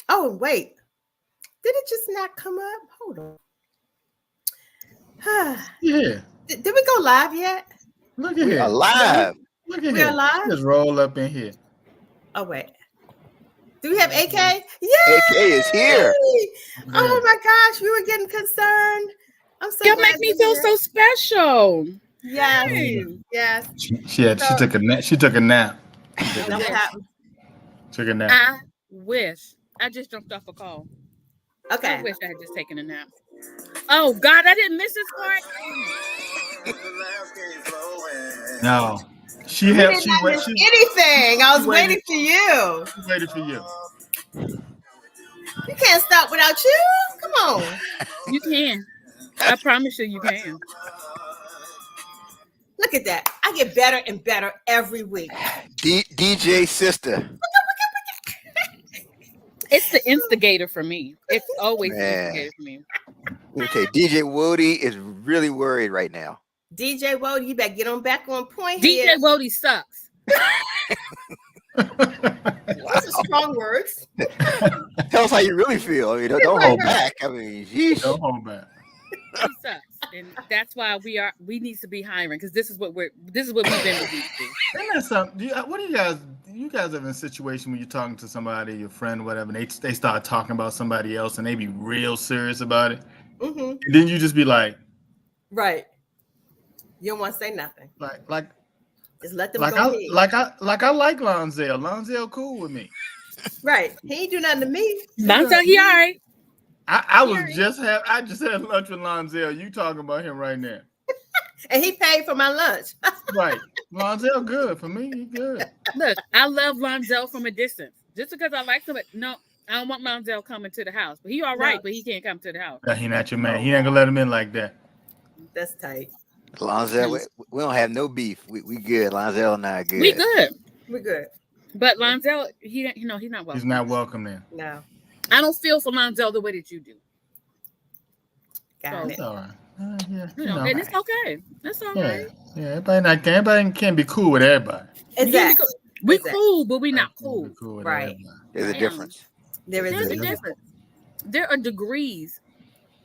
Oh, wait. Did it just not come up? Hold on. Yeah. Did we go live yet? Look at We here. are live. Look at We here. are live? Just roll up in here. Oh, wait. Do we have AK? Yay! AK is here. Oh my gosh, we were getting concerned. I'm so Y'all glad make me you're feel here. so special. Yes, Hey. yes. She took a nap. She took a nap. That what happened. Took a nap. I wish. I just jumped off a call. Okay. I wish I had just taken a nap. Oh God, I didn't miss this part. No. She You had did she not wait miss she anything. I was waited. waiting for you. She waited for you. You can't stop without you. Come on. You can. I promise you can. Look at that. I get better and better every week. DJ sister. It's the instigator for me. It's always the Man. instigator for me. Okay, DJ Woody is really worried right now. DJ Woe, you better get on back on point DJ here. Wody sucks. Those are strong words. Tell us how you really feel. I mean, don't hold back. I mean, sheesh. Don't hold back. He sucks. And that's why we need to be hiring, because this is what we've been reduced to. Isn't that something? What do you guys have in a situation when you're talking to somebody, your friend, whatever, and they start talking about somebody else and they be real serious about it? Mm-hmm. And then you just be like, Right. You don't want to say nothing. like Just let them like go. I like Lonzel. Lonzel cool with me. Right. He ain't do nothing to me. Lonzo, he all right. I just had lunch with Lonzel. You talking about him right now? And he paid for my lunch. Right. Lonzel good for me. He good. Look, I love Lonzel from a distance. Just because I like him, but no, I don't want Lonzel coming to the house. But he all right, but he can't come to the house. He not your man. He ain't gonna let him in like that. That's tight. Lonzel, we don't have no beef. We good. Lonzel and I good. We good. We're good. But Lonzel, he's not welcome. He's not welcome then. No. I don't feel for Lonzel the way that you do. Got it. It's all right. Yeah, And it's okay. That's all right. Yeah. Everybody can't be cool with everybody. Exactly. We cool, but we not cool. Be cool with Right. everybody. There's a difference. There's There's a a difference. There are degrees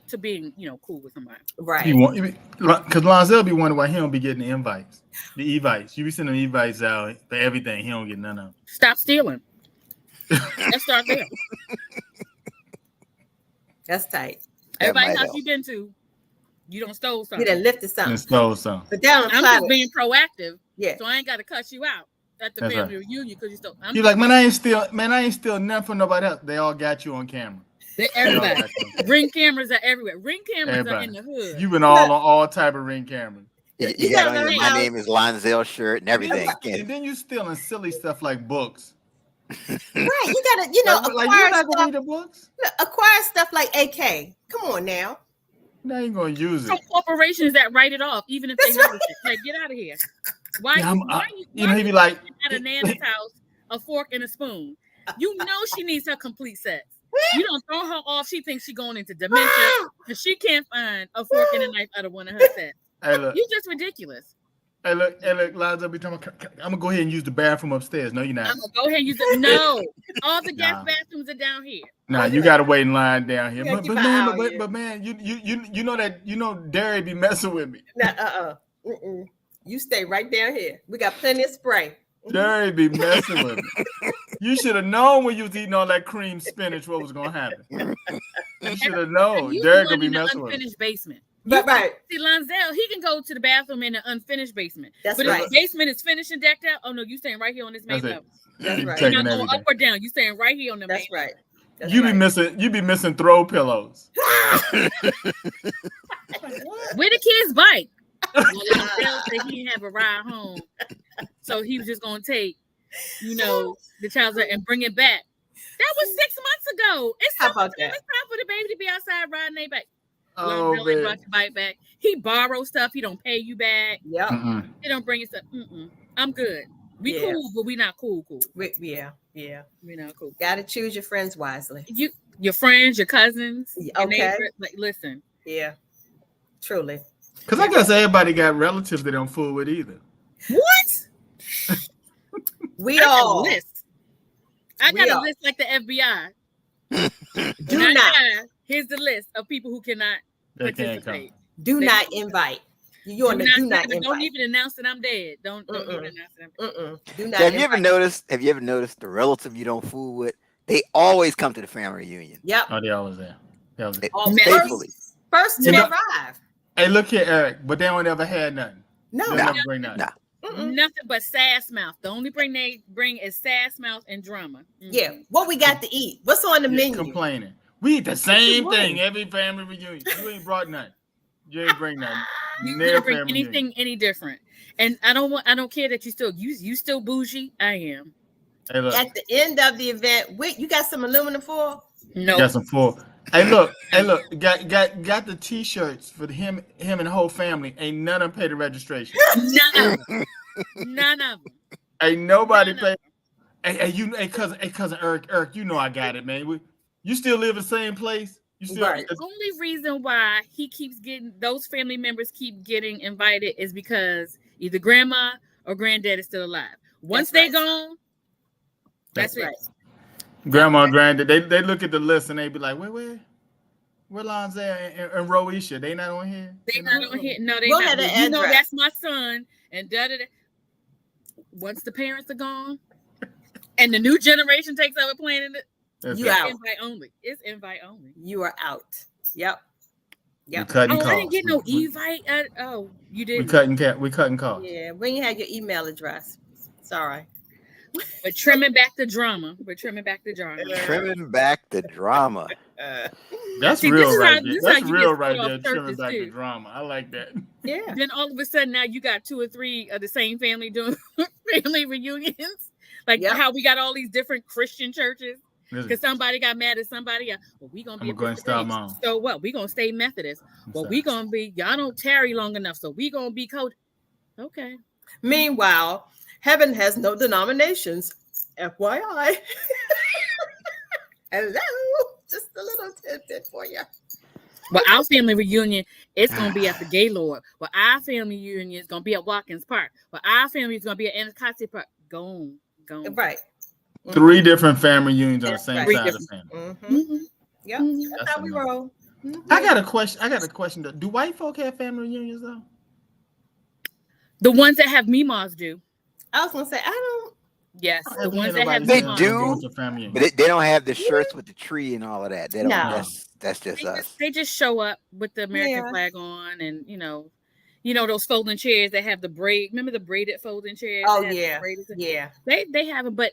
to being, cool with somebody. Right. Because Lonzel be wondering why he don't be getting the invites, the evites. You be sending evites out for everything. He don't get none of them. Stop stealing. Let's start there. That's tight. Everybody house you been to, you don't stole something. You done lifted something. And stole something. But down I'm just being proactive. Yeah. So I ain't got to cuss you out at the That's family right. reunion because you stole. You're like, man, I ain't steal nothing from nobody else. They all got you on camera. Everybody. Ring cameras are everywhere. Ring cameras Everybody. are in the hood. You've been all on all type of ring cameras. You got on your My Name is Lonzel shirt and everything. And then you stealing silly stuff like books. Right. You gotta, like acquire you not gonna stuff. read the books? Acquire stuff like AK. Come on now. Now you gonna use Some it. corporations that write it off, even if they notice it. Like, get out of here. Why He be like, at a Nana's house, a fork and a spoon? You know she needs her complete set. You don't throw her off. She thinks she's going into dementia and she can't find a fork and a knife out of one of her sets. Hey, look. You just ridiculous. Hey, look, Lonzo be talking about, I'm gonna go ahead and use the bathroom upstairs. No, you're not. I'm gonna go ahead and use it. No, all the guest bathrooms are down here. Nah, you gotta wait in line down here. But man, you know Derry be messing with me. You stay right down here. We got plenty of spray. Derry be messing with me. You should have known when you was eating all that cream spinach what was gonna happen. You should have known. Derry gonna be messing with me. Unfinished basement. Right. See, Lonzel, he can go to the bathroom in an unfinished basement. That's but right. if the basement is finished and decked out, oh no, you staying right here on this main level. That's right. You're not going up or down. You staying right here on the main That's right. You be missing throw pillows. Where the kids bike? Lonzel said he didn't have a ride home, so he was just gonna take, the child's and bring it back. That was 6 months ago. It's time for the baby to be outside riding their bike. Oh, Lonzel brought your bike back. He borrows stuff. He don't pay you back. Yeah. He don't bring you stuff. I'm good. We cool, but we not cool. Yeah. We not cool. Got to choose your friends wisely. Your friends, your cousins, your okay. neighbors. Like, listen. Yeah. Truly. Because I guess everybody got relatives they don't fool with either. What? We all. I got a list like the FBI. Do not. Here's the list of people who cannot participate. Do not invite. You're on the do not invite. Don't even announce that I'm dead. Don't even announce that I'm dead. Do not. Have you ever noticed the relative you don't fool with? They always come to the family reunion. Yep. Oh, they always there. Faithfully. First to arrive. Hey, look here, Eric. But they don't ever had nothing. No. They'll never bring nothing. Nothing but sass mouth. The only thing they bring is sass mouth and drama. Yeah. What we got to eat? What's on the menu? Complaining. We eat the same thing every family reunion. You ain't brought nothing. You ain't bring nothing. You didn't bring anything any different. And I don't care that you still bougie. I am. Hey, look. At the end of the event, wait, you got some aluminum foil? No. Got some foil. Hey, look. Got the t-shirts for him and the whole family. Ain't none of them paid the registration. None of them. Ain't nobody paid. Hey, cousin Eric, you know I got it, man. You still live in the same place? You still Right. The only reason why he keeps getting those family members keep getting invited is because either grandma or granddad is still alive. Once they're gone, that's it. Grandma and granddad, they look at the list and they be like, where Lonzette and Roisha? They not on here? They not on here. No, they We'll not. have an You know address. that's my son. And da-da-da. Once the parents are gone and the new generation takes over planning it, You out. invite only. It's invite only. You are out. Yep. We cutting I calls. didn't get no invite. You didn't. We cutting calls. Yeah. When you had your email address. Sorry. We're trimming back the drama. Trimming back the drama. That's See, real this is right how- there. this is how That's you real get right put there. off Trimming purpose, back the too. drama. I like that. Yeah. Then all of a sudden now you got 2 or 3 of the same family doing family reunions. Like how we got all these different Christian churches. Because somebody got mad at somebody else. Well, we gonna be I'm going to start my own. So what? We gonna stay Methodist. Well, we gonna be y'all don't tarry long enough, so we gonna be coach. Okay. Meanwhile, heaven has no denominations. FYI. Hello. Just a little tidbit for you. Well, our family reunion, it's gonna be at the Gaylord. Well, our family reunion is gonna be at Watkins Park. Well, our family is gonna be at Anacostia Park. Go on. Right. 3 different family unions on the same side of the family. Yep. That's how we roll. I got a question. Though. Do white folk have family reunions though? The ones that have Meemaws do. I was gonna say I don't. Yes, the ones that have They Meemaws do, but they don't have the shirts with the tree and all of that. They don't. No. That's just us. They just show up with the American flag on, and you know those folding chairs that have the braid. Remember the braided folding chairs? Oh yeah, yeah. They have it, but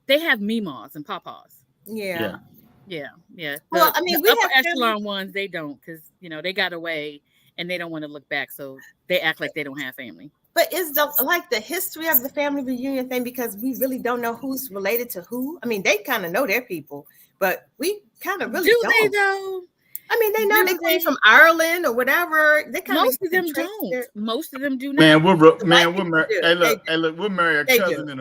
they have Meemaws and Pawpaws. Yeah. Well, I mean, we upper echelon ones they don't because they got away and they don't want to look back, so they act like they don't have family. But is the history of the family reunion thing because we really don't know who's related to who? I mean, they kind of know their people, but we kind of really don't. They though? I mean, they know they came from Ireland or whatever. They kind most of them don't. Most of them do not. Man, we're married. Hey, look, we'll marry a cousin in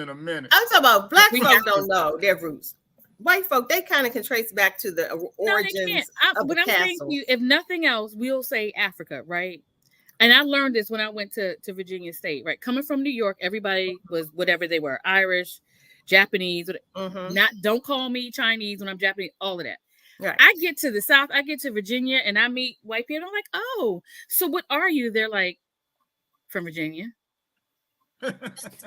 a minute. I'm talking about black folks don't know their roots. White folk, they kind of can trace back to the origins of the castle. Saying to you, if nothing else, we'll say Africa, right? And I learned this when I went to Virginia State, right? Coming from New York, everybody was whatever they were, Irish, Japanese. Don't call me Chinese when I'm Japanese, all of that. Right. I get to the South, I get to Virginia, and I meet white people. I'm like, oh, so what are you? They're like, from Virginia.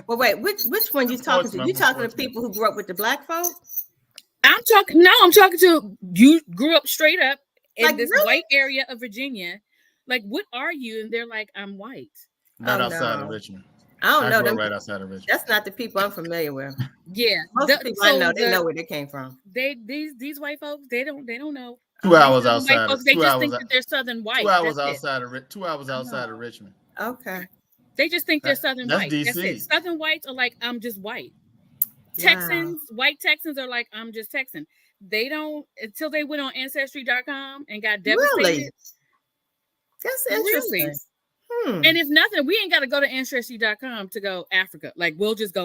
Well, wait, which one you talking to? You talking to people who grew up with the black folk? I'm talking to you grew up straight up in like, this really? white area of Virginia. Like, what are you? And they're like, I'm white. Right outside of Richmond. I don't know them. Right outside of Richmond. That's not the people I'm familiar with. Yeah, most people I know, they know where they came from. These white folks, they don't know. 2 hours outside. Folks, they just think that they're Southern white. 2 hours outside of 2 hours outside of Richmond. Okay. They just think they're Southern white. DC. That's it. Southern whites are like, I'm just white. Texans, white Texans are like, I'm just Texan. They don't until they went on Ancestry.com and got devastated. Really? That's interesting. Really? And if nothing, we ain't got to go to Ancestry.com to go Africa. Like we'll just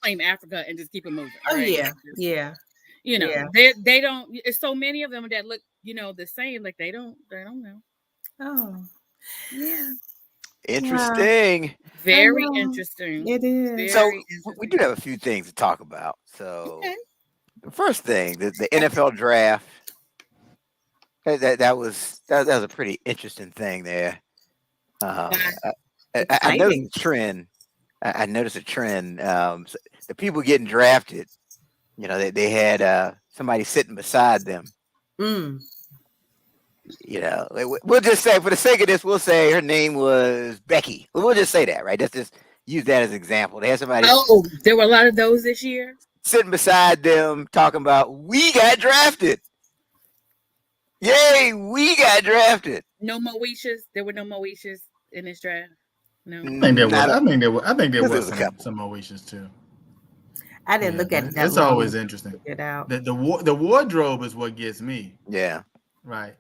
claim Africa and just keep it moving. Oh right? Yeah. They don't. It's so many of them that look, the same. Like they don't know. Oh, yeah. Interesting. Very interesting. It is. So we do have a few things to talk about. So The first thing, the NFL draft. That was a pretty interesting thing there. I noticed a trend. I noticed a trend. The people getting drafted, you know, they had somebody sitting beside them. You know, we'll just say, for the sake of this, we'll say her name was Becky. We'll just say that, right? Let's just use that as an example. They had somebody. Oh, there were a lot of those this year. Sitting beside them, talking about, we got drafted. Yay, we got drafted. No Moeshas. There were no Moeshas in this draft. No. I think there was some Moeshas too. I didn't look at it. It's always interesting. It out. The wardrobe is what gets me. Yeah. Right.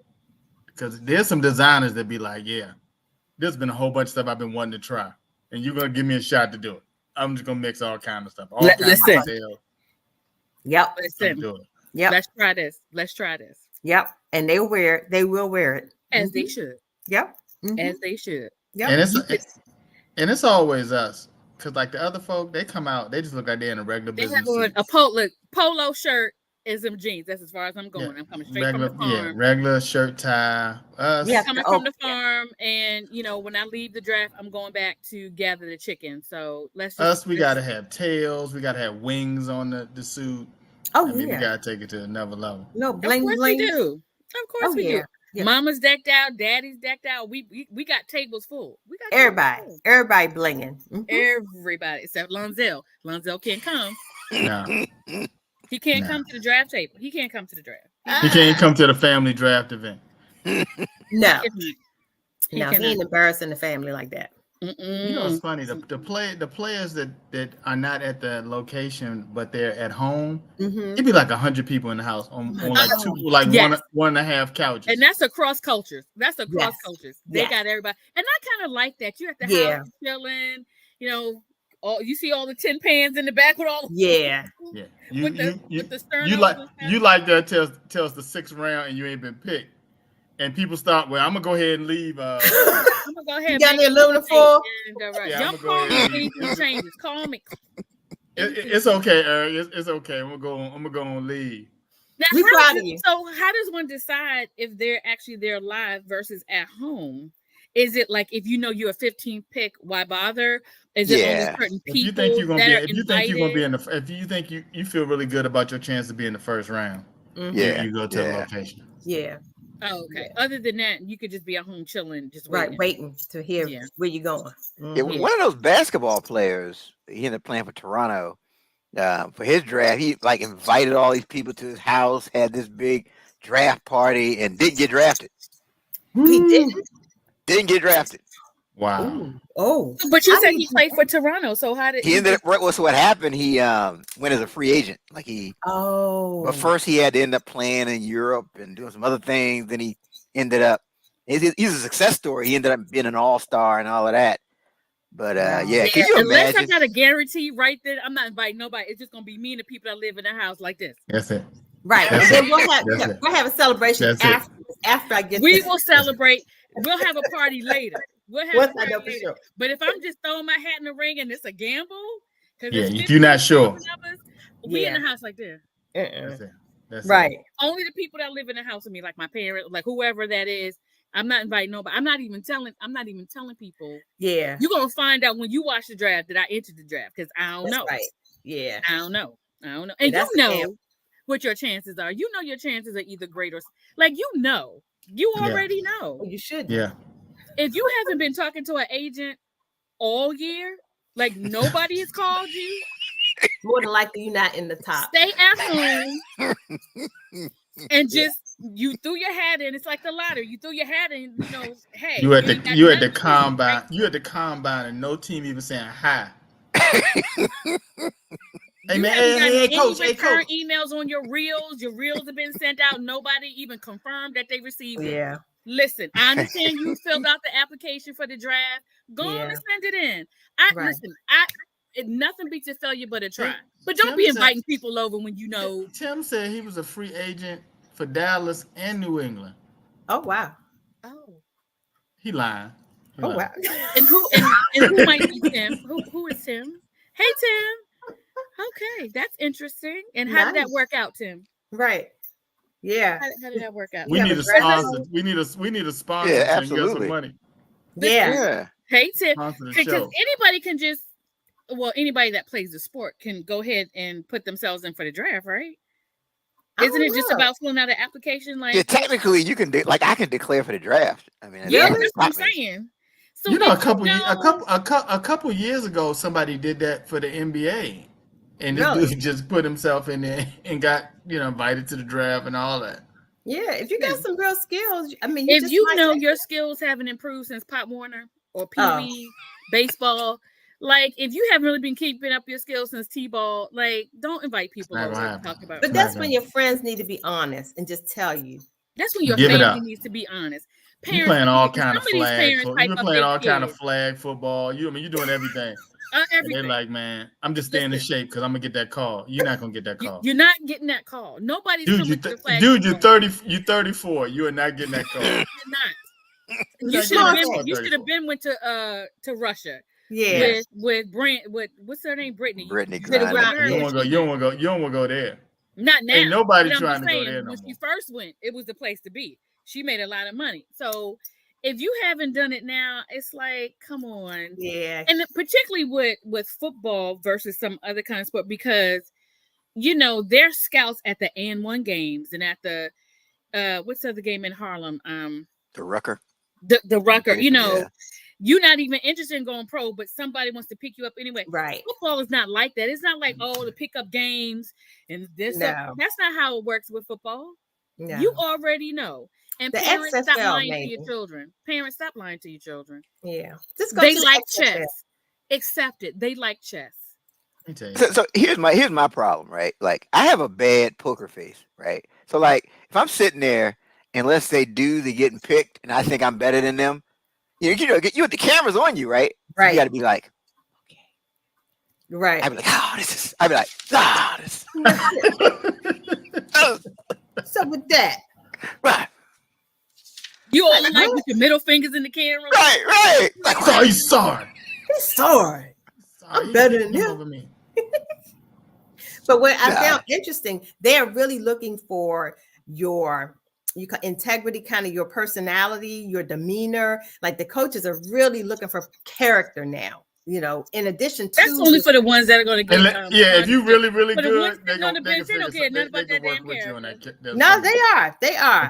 Because there's some designers that be like, yeah, there's been a whole bunch of stuff I've been wanting to try, and you're gonna give me a shot to do it. I'm just gonna mix all kind of stuff. Listen. Yep. Listen. Yep. Let's try this. Let's try this. Yep. And they will wear it. They will wear it. As they should. Yep. As they should. Yep. And it's always us. Because like the other folk, they come out, they just look like they're in a regular business. They have on a polo shirt and some jeans. That's as far as I'm going. Yeah. I'm coming straight from the farm. Yeah, regular shirt, tie. Us. Yeah, coming from the farm, and you know, when I leave the draft, I'm going back to gather the chicken. So let's just we gotta have tails, we gotta have wings on the suit. Oh, we gotta take it to another level. No bling bling. We do. Of course we do. Yeah. Mama's decked out, daddy's decked out. We got tables full. We got everybody blinging. Everybody except Lonzel. Lonzel can't come. No. He can't come to the draft table. He can't come to the draft. He can't come to the family draft event. No. He ain't embarrassing the family like that. You know, it's funny. The players that are not at the location, but they're at home. It'd be like 100 people in the house on like one and a half couches. And that's across cultures. Cultures. They got everybody, and I kind of like that. You at the house chilling. You know, you see all the tin pans in the back with all. Yeah. With the sternum. You like that tells the 6th round and you ain't been picked. And people start, well, I'm going to go ahead and leave. I'm going to go ahead. You got the aluminum foil? Y'all call me anything changes. Call me. It's okay, Eric. It's okay. I'm going to go and leave. Now, we proud of you. So how does one decide if they're actually there live versus at home? Is it like if you know you're a 15th pick, why bother? Is it only certain people if you think you're gonna be in the, if you think you feel really good about your chance to be in the first round, you go to the location. Yeah. Oh, okay. Other than that, you could just be at home chilling, just waiting to hear where you're going. One of those basketball players, he ended up playing for Toronto. For his draft, he like invited all these people to his house, had this big draft party, and didn't get drafted. He didn't get drafted. Wow. Ooh. Oh, but you said he played for Toronto, so how did he ended up? So what happened? He went as a free agent. Like but first he had to end up playing in Europe and doing some other things. Then he ended up. He's a success story. He ended up being an all-star and all of that. But can you unless imagine? I got a guarantee right there, I'm not inviting nobody. It's just gonna be me and the people that live in the house like this. That's it. Right. And then we'll have a celebration after I get. We will celebrate. We'll have a party later. We'll have a party later. Sure. But if I'm just throwing my hat in the ring and it's a gamble, if you're not sure, we in the house like this. That's right. It. Only the people that live in the house with me, like my parents, like whoever that is. I'm not inviting nobody. I'm not even telling people. Yeah. You're gonna find out when you watch the draft that I entered the draft because I don't know. Right. Yeah. I don't know. And you know what your chances are. You know your chances are either great or you already know. You should. Yeah. If you haven't been talking to an agent all year, like nobody has called you, more than likely you're not in the top. Stay at home and just you threw your hat in. It's like the lottery. You threw your hat in. Hey, you at the combine. You at the combine, and no team even saying hi. Hey man, hey coach, emails on your reels. Your reels have been sent out. Nobody even confirmed that they received it. Yeah. Listen, I understand you filled out the application for the draft. Go on and send it in. Nothing beats a failure but a try. But don't be inviting people over when you know. Tim said he was a free agent for Dallas and New England. Oh wow. Oh. He lying. Wow. And who might be Tim? Who is Tim? Hey Tim. Okay, that's interesting. And how did that work out, Tim? Right. Yeah. How did that work out? We need a sponsor. We need a sponsor. Yeah, and absolutely. get some money. Yeah. Hey, Tim, because anybody can just, anybody that plays the sport can go ahead and put themselves in for the draft, right? Isn't it just about filling out an application? Like, yeah, technically, you can I can declare for the draft. I mean, yeah, that's what I'm saying. So a couple years ago, somebody did that for the NBA, and this dude just put himself in there and got invited to the draft and all that. Yeah, if you got some real skills, I mean, if you know your skills haven't improved since Pop Warner or Pee Wee baseball. Like, if you haven't really been keeping up your skills since T-ball, like, don't invite people over to talk about. But that's when your friends need to be honest and just tell you. That's when your family needs to be honest. Parents, you playing all kind of flag. You're playing all kind of flag football. You're doing everything. Everything. They're like, man, I'm just staying in shape because I'm gonna get that call. You're not gonna get that call. You're not getting that call. Nobody's coming to the flag. Dude, you're 30. You're 34. You are not getting that call. You're not. You should have been went to Russia. Yeah, with what's her name? Brittany. Brittany. You don't want to go. You don't want to go there. Not now. Ain't nobody trying to go there. When she first went, it was the place to be. She made a lot of money. So if you haven't done it now, it's like, come on. Yeah. And particularly with football versus some other kind of sport, because they're scouts at the N1 games and at the what's the other game in Harlem? The Rucker. The Rucker. You're not even interested in going pro, but somebody wants to pick you up anyway. Right. Football is not like that. It's not like, to pick up games and this. No. That's not how it works with football. No. You already know. And the parents, XFL, stop lying to your children. Parents, stop lying to your children. Yeah. They like chess. Accept it. They like chess. So here's my problem, right? Like, I have a bad poker face, right? So, like, if I'm sitting there and let's say dudes are getting picked and I think I'm better than them, the camera's on you, right? Right. So you got to be like, okay. Right. I'd be like, this. So with that. Right. You all like with your middle fingers in the camera? Right. Like, oh, he's sorry. He's sorry. I'm better than him. But what I found interesting, they're really looking for your integrity, kind of your personality, your demeanor. Like, the coaches are really looking for character now. In addition to that's only for the ones that are going to get. If you really good, they're going to bench. They don't care nothing about that damn character. No, they are.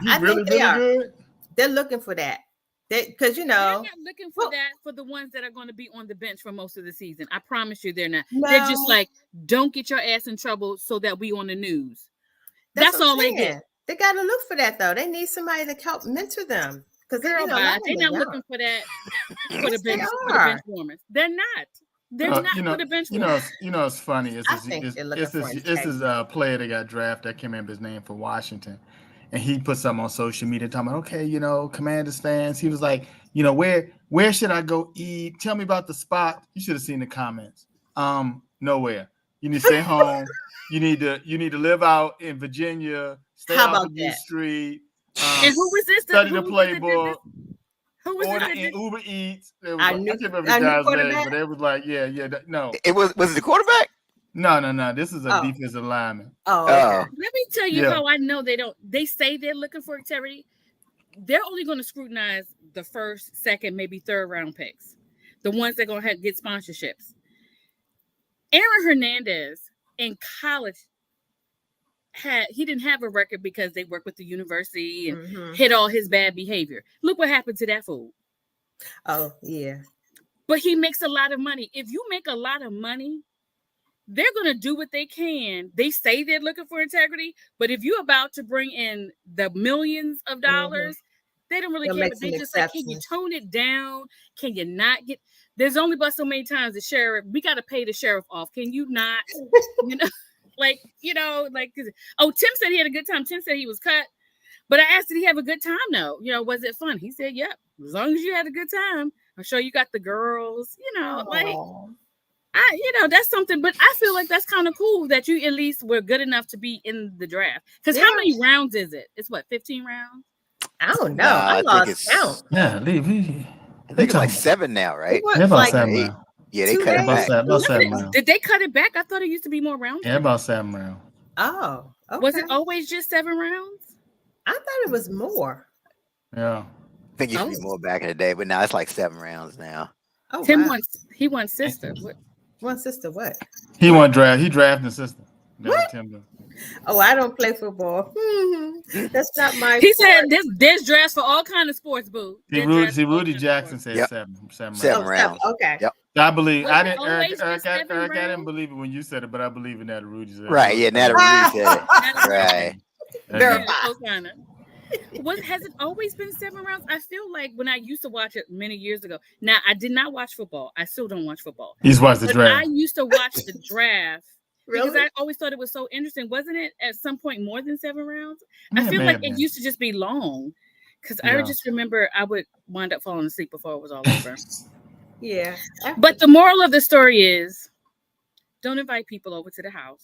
I think they are. Good? They're looking for that. Because they're not looking for that for the ones that are going to be on the bench for most of the season. I promise you, they're not. No. They're just like, don't get your ass in trouble so that we on the news. That's all they get. They got to look for that though. They need somebody to help mentor them. Because they're not looking for that for the bench warmers. They're not. They're not for the bench warmers. It's funny. This is a player that got drafted. I can't remember his name, for Washington. And he put something on social media talking about, okay, Commanders fans. He was like, where should I go eat? Tell me about the spot. You should have seen the comments. Nowhere. You need to stay home. You need to live out in Virginia. Stay out on U Street. And who was this? Study the playbook. Who was order in Uber Eats. I can't remember the guy's name, but it was like, no. It was it the quarterback? No. This is a defensive lineman. Oh, okay. Let me tell you how I know they don't. They say they're looking for integrity. They're only going to scrutinize the first, second, maybe third round picks, the ones that are going to get sponsorships. Aaron Hernandez in college he didn't have a record because they worked with the university and hid all his bad behavior. Look what happened to that fool. Oh, yeah. But he makes a lot of money. If you make a lot of money, they're going to do what they can. They say they're looking for integrity, but if you're about to bring in the millions of dollars, they don't really care. But they just like, can you tone it down? Can you not get? There's only but so many times the sheriff, we got to pay the sheriff off. Can you not? Tim said he had a good time. Tim said he was cut, but I asked, did he have a good time? No. Was it fun? He said, yep. As long as you had a good time, I'm sure you got the girls, that's something, but I feel like that's kind of cool that you at least were good enough to be in the draft. Because how many rounds is it? It's 15 rounds? I don't know. I lost count. Yeah, I think it's like 7 now, right? About 7 now. Yeah, they cut it back. About 7 rounds. Did they cut it back? I thought it used to be more rounds. Yeah, about 7 rounds. Oh, okay. Was it always just 7 rounds? I thought it was more. Yeah. I think it used to be more back in the day, but now it's like 7 rounds now. Oh, Tim wants sister. What? One sister, what? He drafted sister. What? Oh, I don't play football. That's not my. He said there's drafts for all kind of sports, boo. Rudy Jackson said 7 rounds. Okay. Yep. I believe Eric, I didn't believe it when you said it, but I believe in that Rudy said it. Right, yeah, now that Rudy said it. Right. What has it always been 7 rounds? I feel like when I used to watch it many years ago. Now I did not watch football. I still don't watch football. He's watched the draft. I used to watch the draft. Really? Because I always thought it was so interesting. Wasn't it at some point more than 7 rounds? I feel like it used to just be long. Because I just remember I would wind up falling asleep before it was all over. Yeah. But the moral of the story is don't invite people over to the house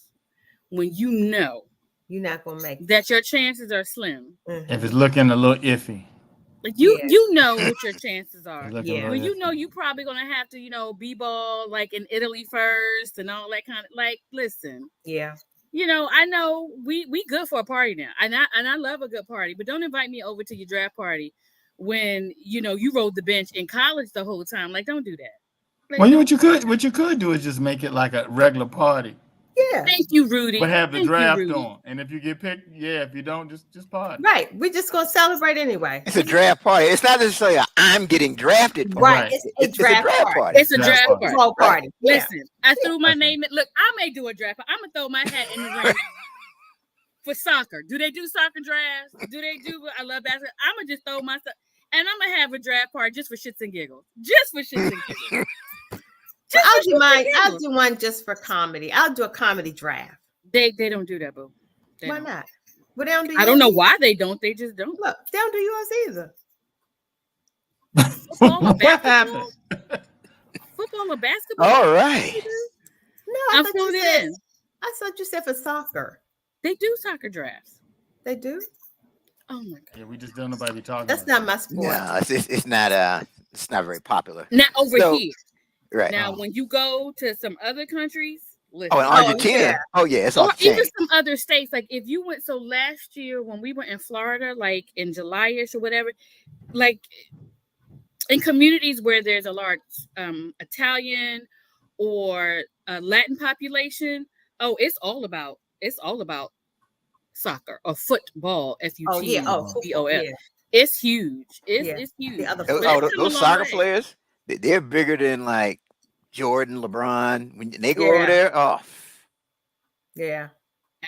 when you know you're not going to make that your chances are slim. If it's looking a little iffy. Like you know what your chances are. Yeah. Well, you know you probably gonna have to, b-ball like in Italy first and all that kind of listen. Yeah. I know we good for a party now. And I love a good party, but don't invite me over to your draft party when you rode the bench in college the whole time. Like, don't do that. Well, what you could do is just make it like a regular party. Yeah. Thank you, Rudy. But have the draft on. And if you get picked, if you don't, just party. Right. We're just going to celebrate anyway. It's a draft party. It's not necessarily I'm getting drafted party. Right. It's a draft party. It's a draft party. Right. Party. Yeah. Listen, I threw my name in. Look, I may do a draft, but I'm going to throw my hat in the ring for soccer. Do they do soccer drafts? I love basketball. I'm going to just throw myself. And I'm going to have a draft party just for shits and giggles. Just for shits and giggles. I'll do one just for comedy. I'll do a comedy draft. They don't do that, boo. Why not? Well, they don't do I don't know why they don't. They just don't. Look, they don't do yours either. What happened? Football or basketball? All right. No, I'm filling it in. I thought you said for soccer. They do soccer drafts. They do? Oh my god. Yeah, we just don't nobody be talking. That's not my sport. No, it's not very popular. Not over here. Right. Now, when you go to some other countries, listen. In Argentina. It's or off the chain. even some other states. Like if you went, so last year when we were in Florida, like in July-ish or whatever, like in communities where there's a large Italian or Latin population, it's all about soccer or football. F-U-T-B-O-L. Yeah. It's huge. It's huge. Those soccer players. They're bigger than like Jordan, LeBron. When they go over there, yeah,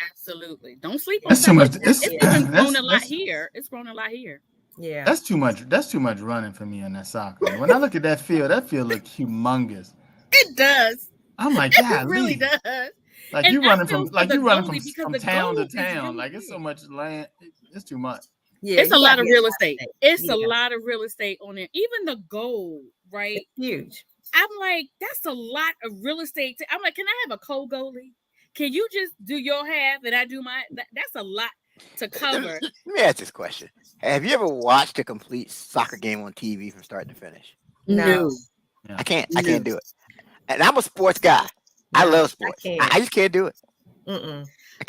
absolutely. Don't sleep on that's too much. It's grown a lot here. It's grown a lot here. Yeah, that's too much. That's too much running for me on that soccer. When I look at that field looks humongous. It does. I'm like, yeah, it really does. Like you running from town to town. Like it's so much land. It's too much. Yeah, it's a lot of real estate. It's a lot of real estate on there. Even the goal, right? It's huge. I'm like, that's a lot of real estate. I'm like, can I have a co-goalie? Can you just do your half and I do my? That's a lot to cover. Let me ask this question: have you ever watched a complete soccer game on TV from start to finish? No. Yeah. I can't do it. And I'm a sports guy. I love sports. I just can't do it.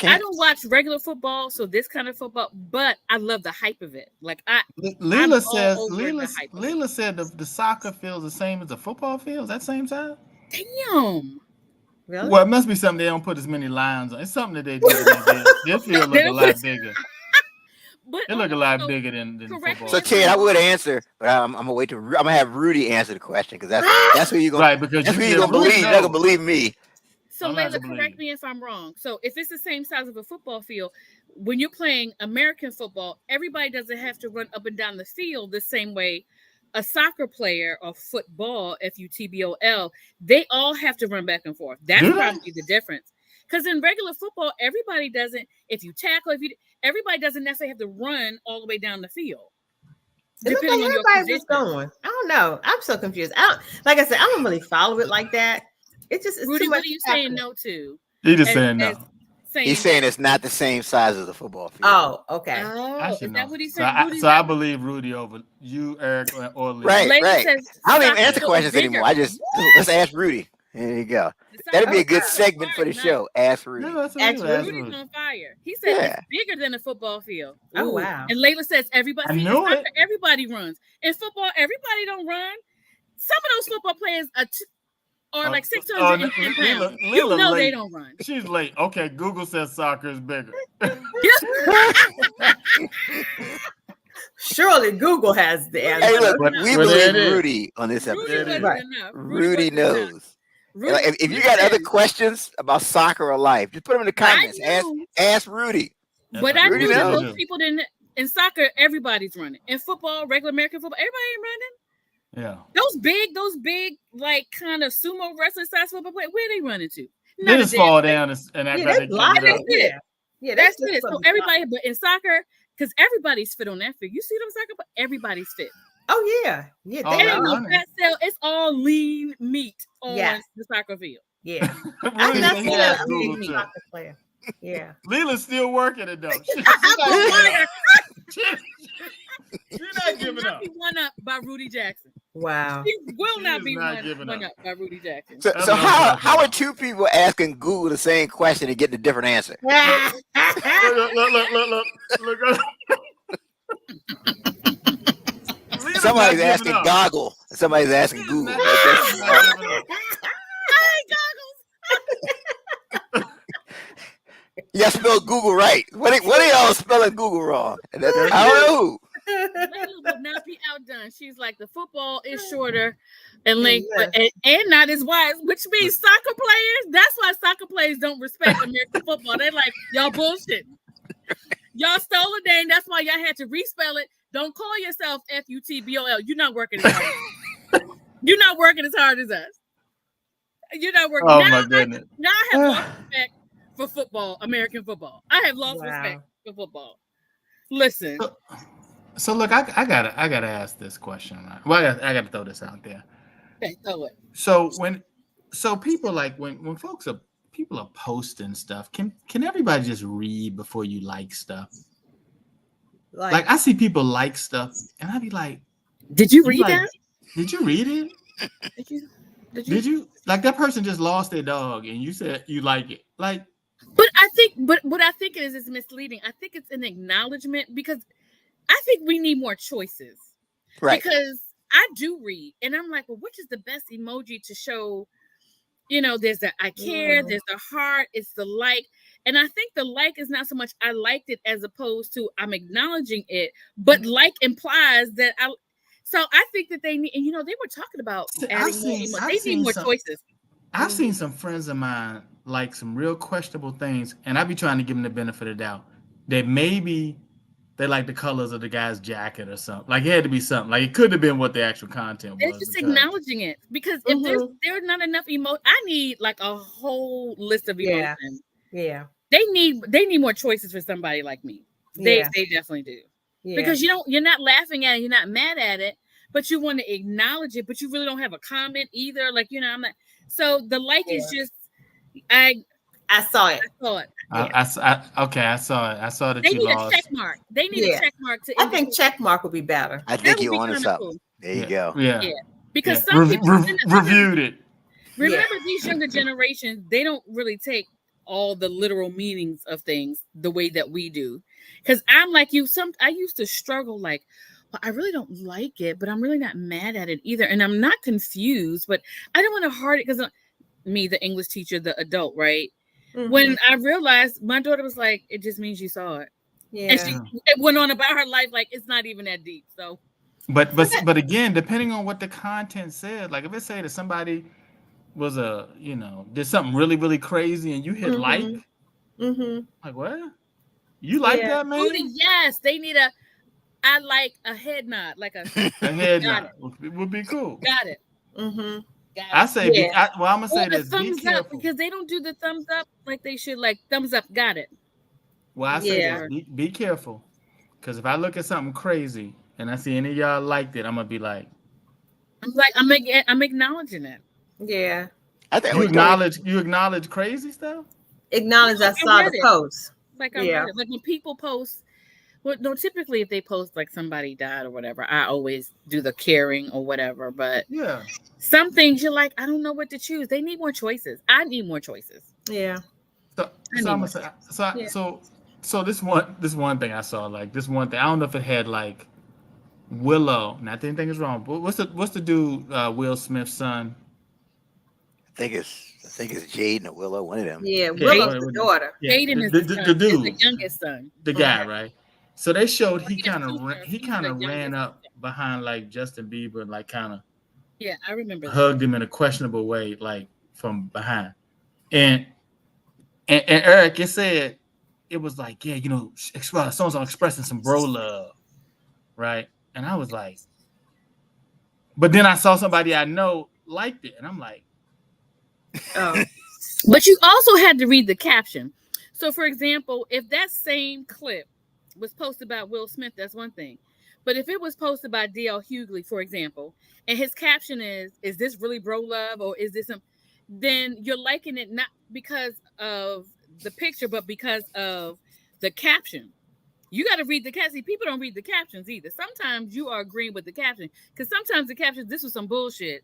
I don't watch regular football, so this kind of football, but I love the hype of it. Like Leela said the soccer field is the same as the football field. Is that same size? Damn. Really? Well, it must be something they don't put as many lines on. It's something that they do. Their field look a lot bigger. But it look a lot bigger than football. So Chad, I would answer, but I'm gonna wait to. I'm gonna have Rudy answer the question because that's who you're gonna. Right, because that's who you're gonna believe. You're not gonna believe me. So Layla, correct me if I'm wrong. So if it's the same size of a football field, when you're playing American football, everybody doesn't have to run up and down the field the same way a soccer player or football, F-U-T-B-O-L, they all have to run back and forth. That's probably the difference. Because in regular football, everybody doesn't, if you tackle, everybody doesn't necessarily have to run all the way down the field. Depending on your position. Going. I don't know. I'm so confused. Like I said, I don't really follow it like that. It's just Rudy, too much. What are you saying no to? He just saying no. saying he's saying it's not the same size as the football field. Oh, okay. Oh, is that what he said? So I believe Rudy over you, Eric, or Lee. Right. Says, I don't even answer questions anymore. Let's ask Rudy. There you go. That'd be a good segment for the show. Ask Rudy. No, Rudy's on fire. He said it's bigger than a football field. Ooh. Oh wow! And Layla says everybody runs. In football, everybody don't run. Some of those football players are like 610 pounds. You know they don't run. She's late. Okay, Google says soccer is bigger. Surely Google has the answer. Hey, look, we believe Rudy on this episode. Rudy knows. If you got other questions about soccer or life, just put them in the comments. Ask Rudy. But I knew that those people didn't. In soccer, everybody's running. In football, regular American football, everybody ain't running. Yeah. Those big, like kind of sumo wrestler size football players, where they running to? They just fall down and act like they Yeah, that's it. So everybody, but in soccer, because everybody's fit on that field. You see them soccer, but everybody's fit. Oh yeah. It's all lean meat on the soccer field. Yeah. That's a big soccer player. Yeah. Leela's still working it though. She's not giving up. Be one up by Rudy Jackson. Wow. She will not be one up by Rudy Jackson. So how are two people asking Google the same question and getting a different answer? Look. Somebody's asking Goggle. Somebody's asking Google. Hey, Goggles. Y'all spell Google right. What are y'all spelling Google wrong? I don't know. Layla would not be outdone. She's like, the football is shorter and length, and not as wide, which means soccer players. That's why soccer players don't respect American football. They're like, y'all bullshit. Y'all stole a name. That's why y'all had to respell it. Don't call yourself FUTBOL. You're not working as hard. You're not working as hard as us. You're not working. Oh my goodness. Now I have lost respect for football, American football. I have lost respect for football. Listen. So look, I gotta ask this question, right? Well, I gotta throw this out there. Okay, throw it. So people like when people are posting stuff, can everybody just read before you like stuff? Like I see people like stuff, and I'd be like, "Did you read that? Did you read it? Did you? Like that person just lost their dog, and you said you like it, like." But what I think it is misleading. I think it's an acknowledgement because I think we need more choices, right? Because I do read, and I'm like, well, which is the best emoji to show? You know, there's the I care, there's the heart, it's the like. And I think the like is not so much I liked it as opposed to I'm acknowledging it, but like implies that so I think that they need, and they were talking about adding more. They need more choices. I've seen some friends of mine like some real questionable things, and I be trying to give them the benefit of the doubt that maybe they like the colors of the guy's jacket or something. Like it had to be something. Like it could have been what the actual content was. They're just acknowledging it because if there's not enough emotion, I need like a whole list of emotions. Yeah. They need more choices for somebody like me. They definitely do. Yeah. Because you're not laughing at it, you're not mad at it, but you want to acknowledge it, but you really don't have a comment either. Like, I'm not. So the like is just I saw it. I saw it. I saw that they you lost. They need a check mark. They need a check mark to. I think check mark would be better. I think you wanted something. Cool. There you go. Yeah. Because some people reviewed it. Remember these younger generations, they don't really take all the literal meanings of things the way that we do. Because I'm like you, I used to struggle like, well, I really don't like it, but I'm really not mad at it either. And I'm not confused, but I don't want to hurt it because me, the English teacher, the adult, right? Mm-hmm. When I realized my daughter was like, it just means you saw it. Yeah. And she went on about her life like it's not even that deep. So but again, depending on what the content said, like if it say that somebody was did something really, really crazy and you hit like what? You like that, man? Booty, yes, they need I like a head nod, like a head nod would be cool. Got it. Mm-hmm. I say, I'm gonna say this: thumbs be careful up because they don't do the thumbs up like they should. Like thumbs up, got it. Well, I say this: be careful, because if I look at something crazy and I see any of y'all liked it, I'm gonna be like, I'm acknowledging it. Yeah, I think you acknowledge crazy stuff. Acknowledge I saw the post. Like I read it. Like when people post, well, no, typically if they post like somebody died or whatever, I always do the caring or whatever. But some things you're like, I don't know what to choose. They need more choices. I need more choices. Yeah. So this one thing I saw, like this one thing, I don't know if it had like Willow. Not that anything is wrong, but what's the dude Will Smith's son? I think it's Jaden or Willow, one of them. Yeah, Willow's the daughter. Jaden is the dude, the youngest son. The guy, right? So they showed he kind of ran up behind like Justin Bieber and like kind of I remember hugged him in a questionable way, like from behind. And Eric, it said it was like, so-and-so expressing some bro love, right? And I was like, but then I saw somebody I know liked it, and I'm like, oh. But you also had to read the caption. So, for example, if that same clip was posted by Will Smith, that's one thing. But if it was posted by D.L. Hughley, for example, and his caption is this really bro love or is this then you're liking it not because of the picture, but because of the caption. You got to read the caption. People don't read the captions either. Sometimes you are agreeing with the caption because sometimes the captions, this was some bullshit.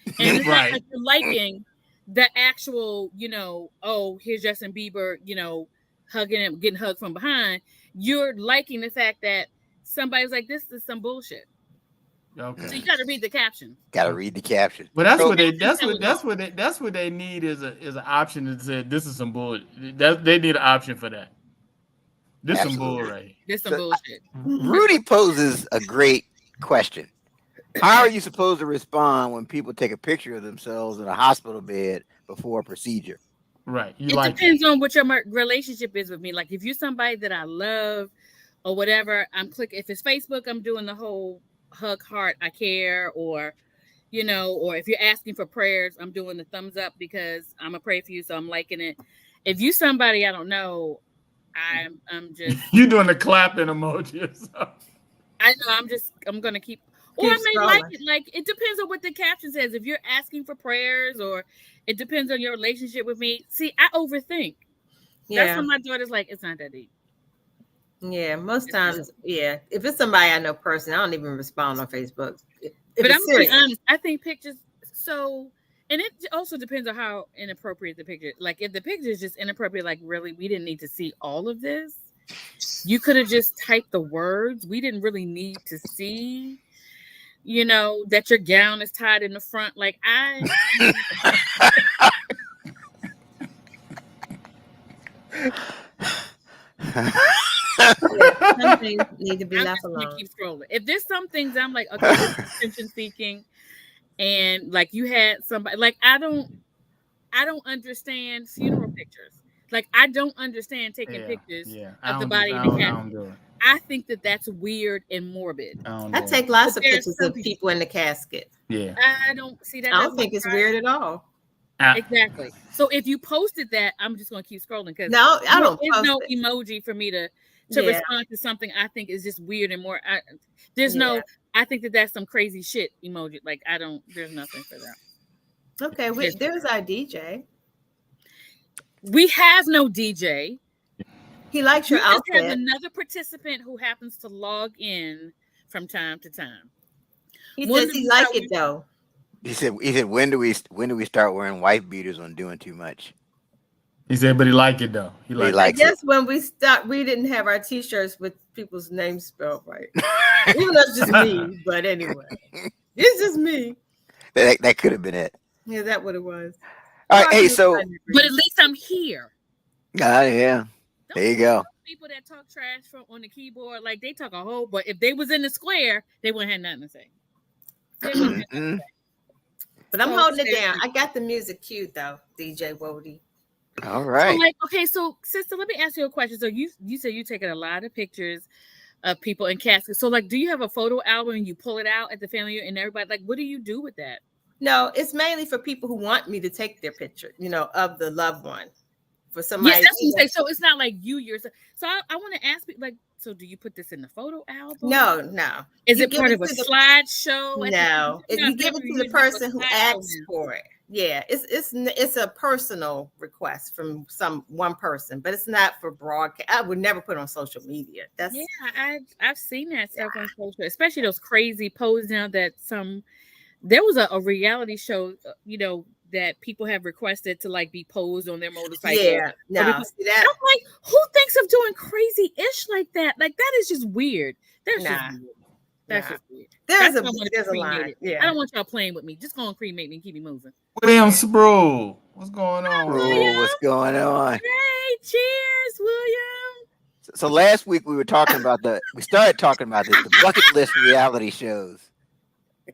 And it's not like you're liking the actual, here's Justin Bieber, hugging him, getting hugged from behind. You're liking the fact that somebody's like, this is some bullshit. Okay. So you got to read the caption. Got to read the caption. But that's what they need is an option that said this is some bullshit. They need an option for that. This is some bull right. This some bullshit. Rudy poses a great question. How are you supposed to respond when people take a picture of themselves in a hospital bed before a procedure? Right. It depends on what your relationship is with me. Like if you're somebody that I love or whatever, I'm clicking. If it's Facebook, I'm doing the whole hug, heart, I care, or or if you're asking for prayers, I'm doing the thumbs up because I'm gonna pray for you, so I'm liking it. If you somebody I don't know, I'm just you doing the clapping emoji or something. I know I'm gonna keep. Or I may like it. Like it depends on what the caption says. If you're asking for prayers, or it depends on your relationship with me. See, I overthink. Yeah. That's when my daughter's like, it's not that deep. Yeah, most times, yeah. If it's somebody I know personally, I don't even respond on Facebook. But I'm gonna be honest. I think pictures. So, and it also depends on how inappropriate the picture. Like if the picture is just inappropriate, like really, we didn't need to see all of this. You could have just typed the words. We didn't really need to see. That your gown is tied in the front. Like some things need to be left alone. Keep scrolling. If there's some things I'm like, okay, attention seeking, and like you had somebody like I don't understand funeral pictures. Like I don't understand taking pictures of the body in the casket. I think that's weird and morbid. I take lots of pictures of people in the casket. Yeah. I don't see that. I don't think it's weird at all. Exactly. So if you posted that, I'm just going to keep scrolling because there's no emoji for me to respond to something I think is just weird and more. I think that's some crazy shit emoji. Like there's nothing for that. Okay. There's our DJ. We have no DJ. He likes your outfit. We just have another participant who happens to log in from time to time. He says he likes it though. He said, when do we start wearing wife beaters on doing too much? He said, but he liked it though. He likes I guess when we stopped, we didn't have our t-shirts with people's names spelled right. Even though it's just me, but anyway. It's just me. That could have been it. Yeah, that's what it was. All right, but at least I'm here. Yeah. There you go. People that talk trash on the keyboard, like they talk a whole, but if they was in the square, they wouldn't have nothing to say. But I'm holding it down. I got the music cued though, DJ Wody. All right. So sister, let me ask you a question. So you said you taking a lot of pictures of people in caskets. So do you have a photo album and you pull it out at the family and everybody? Like, what do you do with that? No, it's mainly for people who want me to take their picture, of the loved one. For somebody. Yes, that's what you say. So it's not like you yourself. So I want to ask people, so do you put this in the photo album? No. Is it part of a slideshow? No. If you give it to the person who asks for it. Yeah, it's a personal request from one person, but it's not for broadcast. I would never put on social media. I've seen that stuff on social, especially those crazy posts now that there was a reality show, that people have requested to like be posed on their motorcycle. Yeah, no, see that? I'm like, who thinks of doing crazy ish like that? Like that is just weird. That's just weird. That's just weird. There's a line. Yeah. I don't want y'all playing with me. Just go and cremate me and keep me moving. William Bro, what's going on? What's going on? Hey, cheers, William. So last week we started talking about the bucket list reality shows. You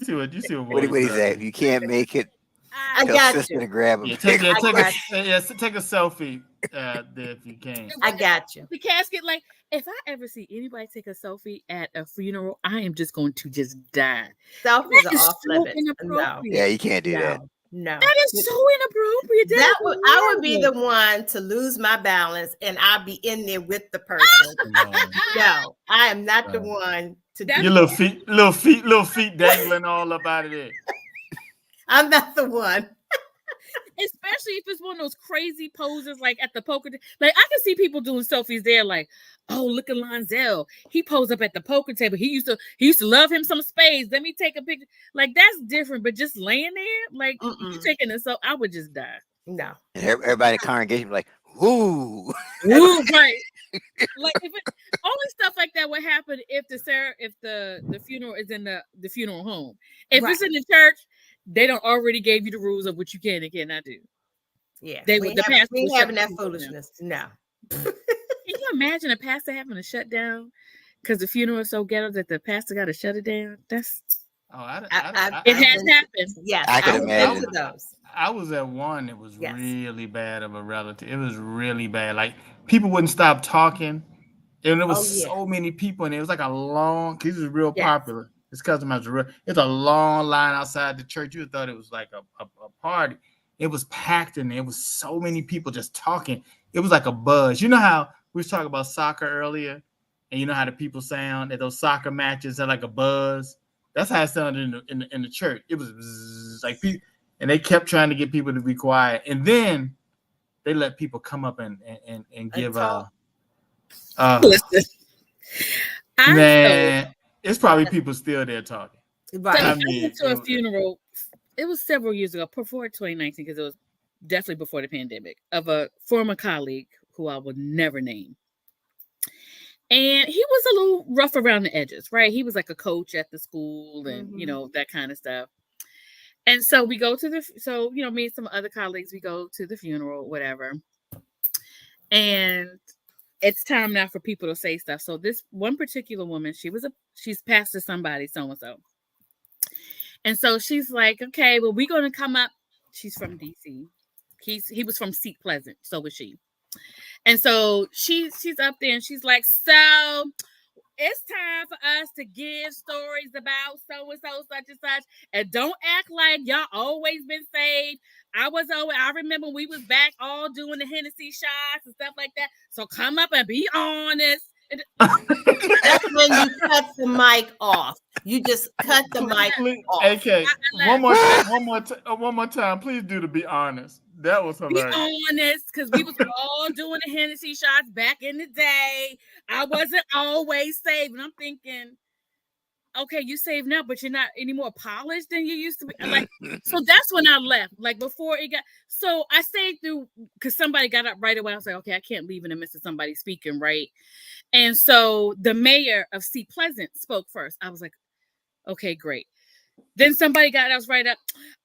see what do you say? If you can't make it, I got you. To grab them. Take a selfie if you can. I got you. The casket, like, if I ever see anybody take a selfie at a funeral, I am just going to just die. Selfies are off limits. No. Yeah, you can't do that. No, that is so inappropriate. I would be the one to lose my balance, and I'll be in there with the person. No, I am not the one to do your little feet dangling all up out of there. I'm not the one. Especially if it's one of those crazy poses like at the poker. Like I can see people doing selfies there, like, oh, look at Lonzel. He posed up at the poker table. He used to love him some spades. Let me take a picture. Like that's different, but just laying there, like you taking a selfie, I would just die. No. And everybody in the congregation like, whoo. Right. Like if only stuff like that would happen if the funeral is in the funeral home. If it's in the church, they don't already gave you the rules of what you can and cannot do. Yeah, we having that foolishness. No. Can you imagine a pastor having to shut down because the funeral is so ghetto that the pastor got to shut it down? That's it has happened. Yes, I can imagine those. I was at one. It was really bad of a relative. It was really bad. Like people wouldn't stop talking, and there was so many people, and it was like a long. This is real popular. His cousin was real. It's a long line outside the church. You thought it was like a party. It was packed in there. It was so many people just talking. It was like a buzz. You know how we was talking about soccer earlier, and you know how the people sound at those soccer matches are like a buzz. That's how it sounded in the church. It was like people, and they kept trying to get people to be quiet, and then they let people come up and give man. It's probably people still there talking. Right. So I went to a funeral. It was several years ago, before 2019, because it was definitely before the pandemic, of a former colleague who I would never name. And he was a little rough around the edges, right? He was like a coach at the school and, that kind of stuff. And so we go to me and some other colleagues, we go to the funeral, whatever. And it's time now for people to say stuff. So this one particular woman, she's passed to somebody, so-and-so. And so she's like, okay, well, we're going to come up. She's from DC. He was from Seat Pleasant. So was she. And so she's up there and she's like, so it's time for us to give stories about so-and-so, such and such. And don't act like y'all always been saved. I remember we was back all doing the Hennessy shots and stuff like that. So come up and be honest. That's when you cut the mic off. You just cut the mic off. Okay, one more time. Please do to be honest. That was hilarious. Be honest, because we was all doing the Hennessy shots back in the day. I wasn't always saved, and I'm thinking, okay, you saved now, but you're not any more polished than you used to be. Like, so that's when I left. Like before it got. So I stayed through because somebody got up right away. I was like, okay, I can't leave in the midst of somebody speaking, right? And so the mayor of Seat Pleasant spoke first. I was like, okay, great. Then somebody got us right up.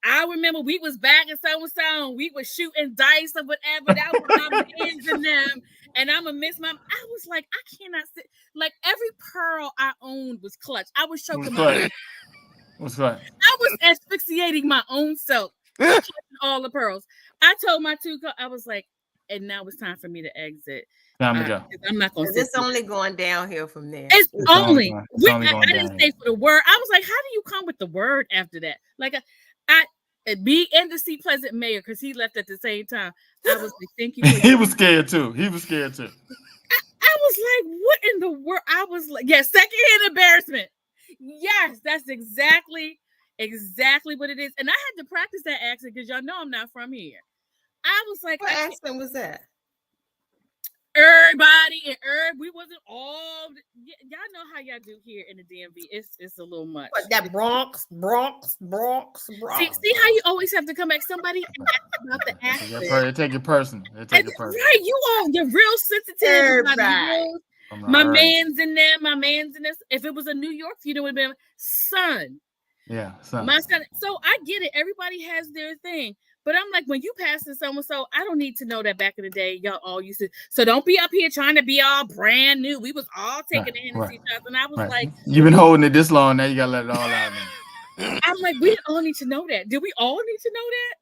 I remember we was back in so-and-so, and we was shooting dice or whatever. That was my mans and them. And I'm going to miss my... I was like, I cannot sit... Like, every pearl I owned was clutched. I was choking my... What's that? I was asphyxiating my own self. All the pearls. I told my I was like, and now it's time for me to exit. Time to go. I'm not going to. It's only going downhill from there. It's only. I didn't say for the word. I was like, how do you come with the word after that? Like, I be in the Seat Pleasant mayor because he left at the same time. I was like, thank you. He was scared too. I was like, what in the world? I was like, secondhand embarrassment. Yes, that's exactly exactly what it is. And I had to practice that accent because y'all know I'm not from here. I was like, what accent was that? Everybody and we wasn't all. Y'all know how y'all do here in the DMV. It's a little much. What, that Bronx. See how you always have to come back. Somebody asked about the accent. They take it personal. Right, you're real sensitive. My man's in there. My man's in this. If it was a New York, you know, would have been son. Yeah, son. My son. So I get it. Everybody has their thing. But I'm like, when you pass to someone, so I don't need to know that back in the day, y'all all used to. So don't be up here trying to be all brand new. We was all taking the Hennessy shots, and I was like, you've been holding it this long, now you gotta let it all out. I'm like, we all need to know that. Did we all need to know that?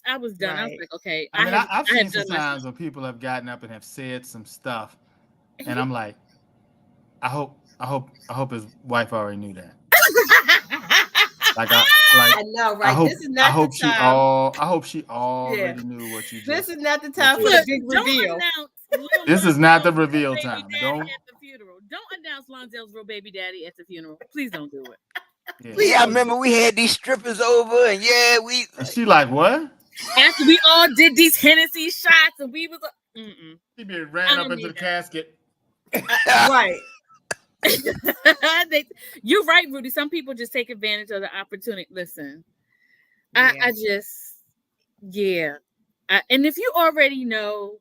I was done. Right. I was like, okay. I've seen some times when people have gotten up and have said some stuff, and I'm like, I hope his wife already knew that. I know, right? This is not the time. I hope she already knew what you did. This is not the time for the big reveal. This is not the reveal time. Don't announce Lonzel's real baby daddy at the funeral. Please don't do it. Yeah, I remember we had these strippers over, and And she like, what? After we all did these Hennessy shots, and we was she been ran up into the casket. Right. You're right, Rudy. Some people just take advantage of the opportunity. Listen, I just, and if you already know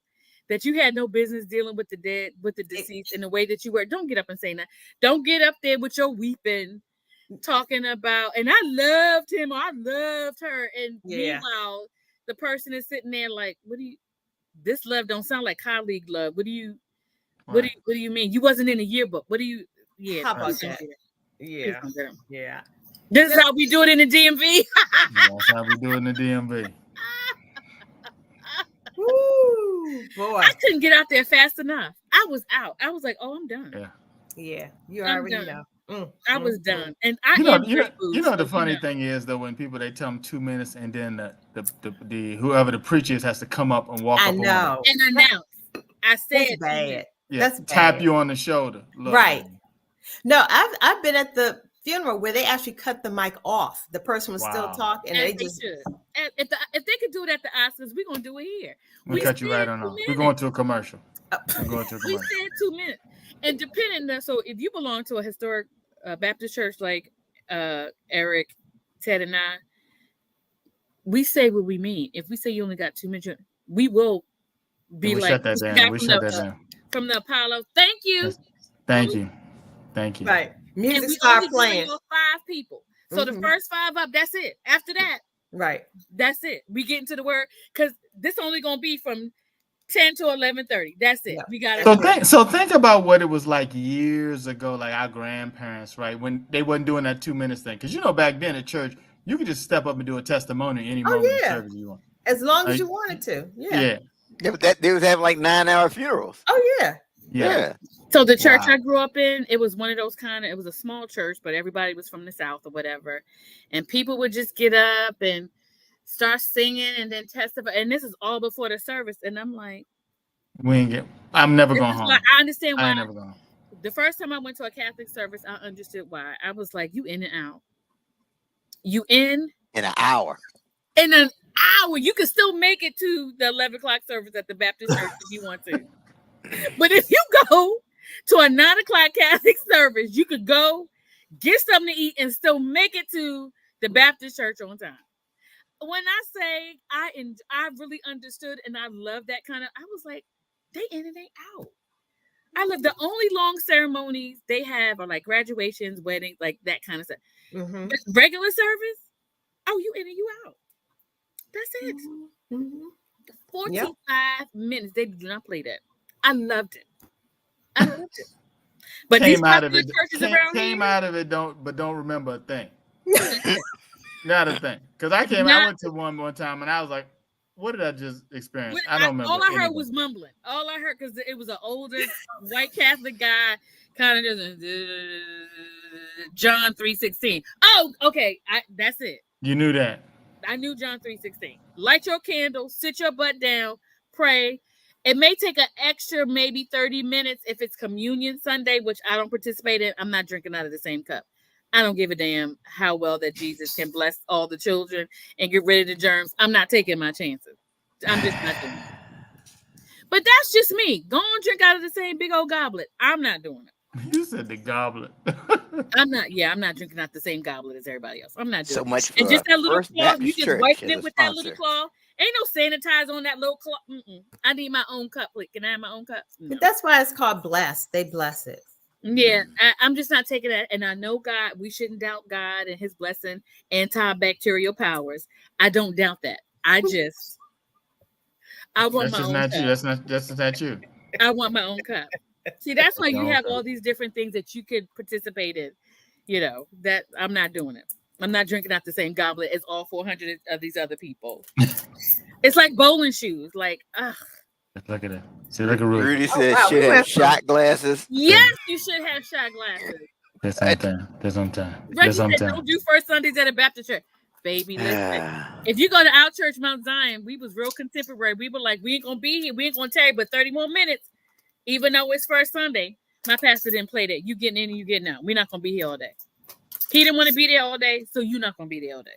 that you had no business dealing with the dead, with the deceased in the way that you were, don't get up and say that. Don't get up there with your weeping, talking about, and I loved him or I loved her, and meanwhile, the person is sitting there like, what do you? This love don't sound like colleague love. What do you? What do you mean? You wasn't in the yearbook. What do you? Yeah. How about that? Yeah. This is how we do it in the DMV. That's how we do it in the DMV. Woo, boy! I couldn't get out there fast enough. I was out. I was like, "Oh, I'm done." Yeah. You already know. I was done, and you know the funny thing is though, when people they tell them 2 minutes, and then the whoever the preacher is has to come up and walk up and announce. I said bad. Yeah, that's tap bad. you on the shoulder. Look, right. No, I've been at the funeral where they actually cut the mic off. The person was still talking, and they just should. If they could do it at the Oscars, we're gonna do it here. We cut you right on off. We're going to a commercial. We said 2 minutes, and depending. So if you belong to a historic Baptist church like Eric, Ted, and I, we say what we mean. If we say you only got 2 minutes, we will be like, shut that down. We shut that down. From the Apollo. Thank you. Thank you. Right. Music start playing. 5 people. So the first 5 up, that's it. After that, right. That's it. We get into the word because this only gonna be from 10 to 11:30. That's it. We got it. So think about what it was like years ago, like our grandparents, right? When they wasn't doing that 2 minutes thing. Because back then at church, you could just step up and do a testimony any moment of service you want. As long as you wanted to. Yeah. Yeah, but they was having like 9-hour funerals. Oh yeah. So the church I grew up in, it was one of those it was a small church, but everybody was from the South or whatever. And people would just get up and start singing and then testify. And this is all before the service. And I'm like, I'm never going home. I understand why. I ain't never going home. The first time I went to a Catholic service, I understood why. I was like, you in and out. You in an hour. In an hour. You can still make it to the 11 o'clock service at the Baptist church if you want to. But if you go to a 9 o'clock Catholic service, you could go get something to eat and still make it to the Baptist church on time. When I say I really understood and I love that kind of, I was like, they in and they out. I love the only long ceremonies they have are like graduations, weddings, like that kind of stuff. Mm-hmm. Regular service, you in and you out. That's it. Mm-hmm. 45 minutes. They do not play that. I loved it. But came out of it, don't remember a thing. Not a thing. Because I went to one time and I was like, what did I just experience? I don't remember. All I heard was mumbling. All I heard, because it was an older white Catholic guy, kind of just John 3:16. Oh, okay. That's it. You knew that. I knew John 3:16. Light your candle, sit your butt down, pray. It may take an extra maybe 30 minutes if it's Communion Sunday, which I don't participate in. I'm not drinking out of the same cup. I don't give a damn how well that Jesus can bless all the children and get rid of the germs. I'm not taking my chances. I'm just not doing it. But that's just me. Go and drink out of the same big old goblet. I'm not doing it. You said the goblet. I'm not drinking out the same goblet as everybody else. I'm not doing so it. much. And just that little First claw, Baptist you just Church wiping as it a with that sponsor. little claw. Ain't no sanitizer on that little claw. I need my own cup. Wait, can I have my own cup? No. But that's why it's called blessed. They bless it. Yeah, I'm just not taking that. And I know God, we shouldn't doubt God and his blessing, antibacterial powers. I don't doubt that. I want That's my just own not cup. you. That's not you. I want my own cup. See, that's why you have all these different things that you could participate in. You know, that I'm not doing it. I'm not drinking out the same goblet as all 400 of these other people. It's like bowling shoes. Like, ugh. Look at it. See, look at Rudy. Rudy said should have shot glasses. Yes, you should have shot glasses. That's on time. That's on time. Reggie said, don't do first Sundays at a Baptist church. Baby, listen. If you go to our church, Mount Zion, we was real contemporary. We were like, we ain't gonna be here. We ain't gonna tarry but 30 more minutes. Even though it's first Sunday, my pastor didn't play that. You getting in and you getting out. We're not going to be here all day. He didn't want to be there all day, so you're not going to be there all day.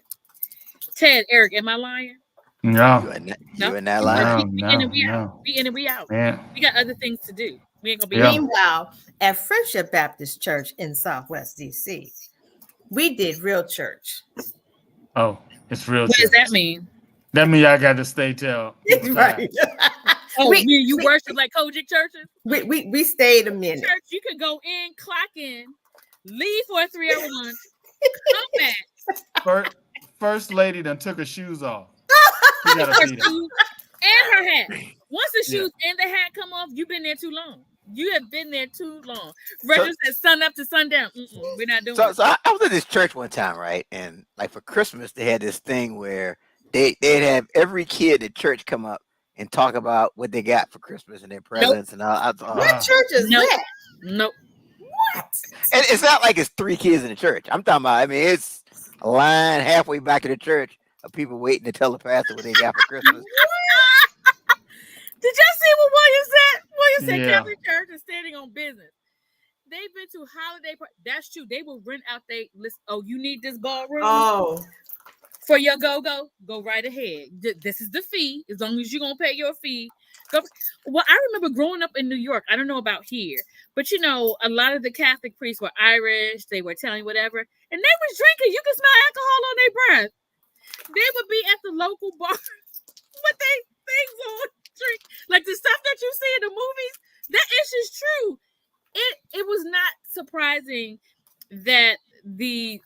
Ted, Eric, am I lying? No. You in that line? We in and we out. We in and we out. Yeah. We got other things to do. We ain't going to be here. Meanwhile, at Friendship Baptist Church in Southwest D.C., we did real church. Oh, it's real What church. does that mean? That means I got to stay till. Right. Oh, you worship like Kojic churches? We stayed a minute. Church, you could go in, clock in, leave for a 3-hour lunch, come back. First lady done took her shoes off. Her shoes and her hat. Once the shoes and the hat come off, you've been there too long. You have been there too long. Reggie said sun up to sundown. We're not doing it. So I was at this church one time, right? And like for Christmas, they had this thing where they'd have every kid at church come up and talk about what they got for Christmas and their presents and all. What church is that? Nope. What? And it's not like it's 3 kids in the church. I'm talking about, I mean, it's a line halfway back to the church of people waiting to tell the pastor what they got for Christmas. Did y'all see what William said? William said Catholic Church is standing on business. They've been to holiday. That's true. They will rent out their list. Oh, you need this ballroom? Oh. For your go right ahead. This is the fee. As long as you're going to pay your fee. Well, I remember growing up in New York. I don't know about here. But, you know, a lot of the Catholic priests were Irish. They were Italian, whatever. And they was drinking. You could smell alcohol on their breath. They would be at the local bar with their things on. Drink. Like the stuff that you see in the movies. That is just true. It was not surprising that the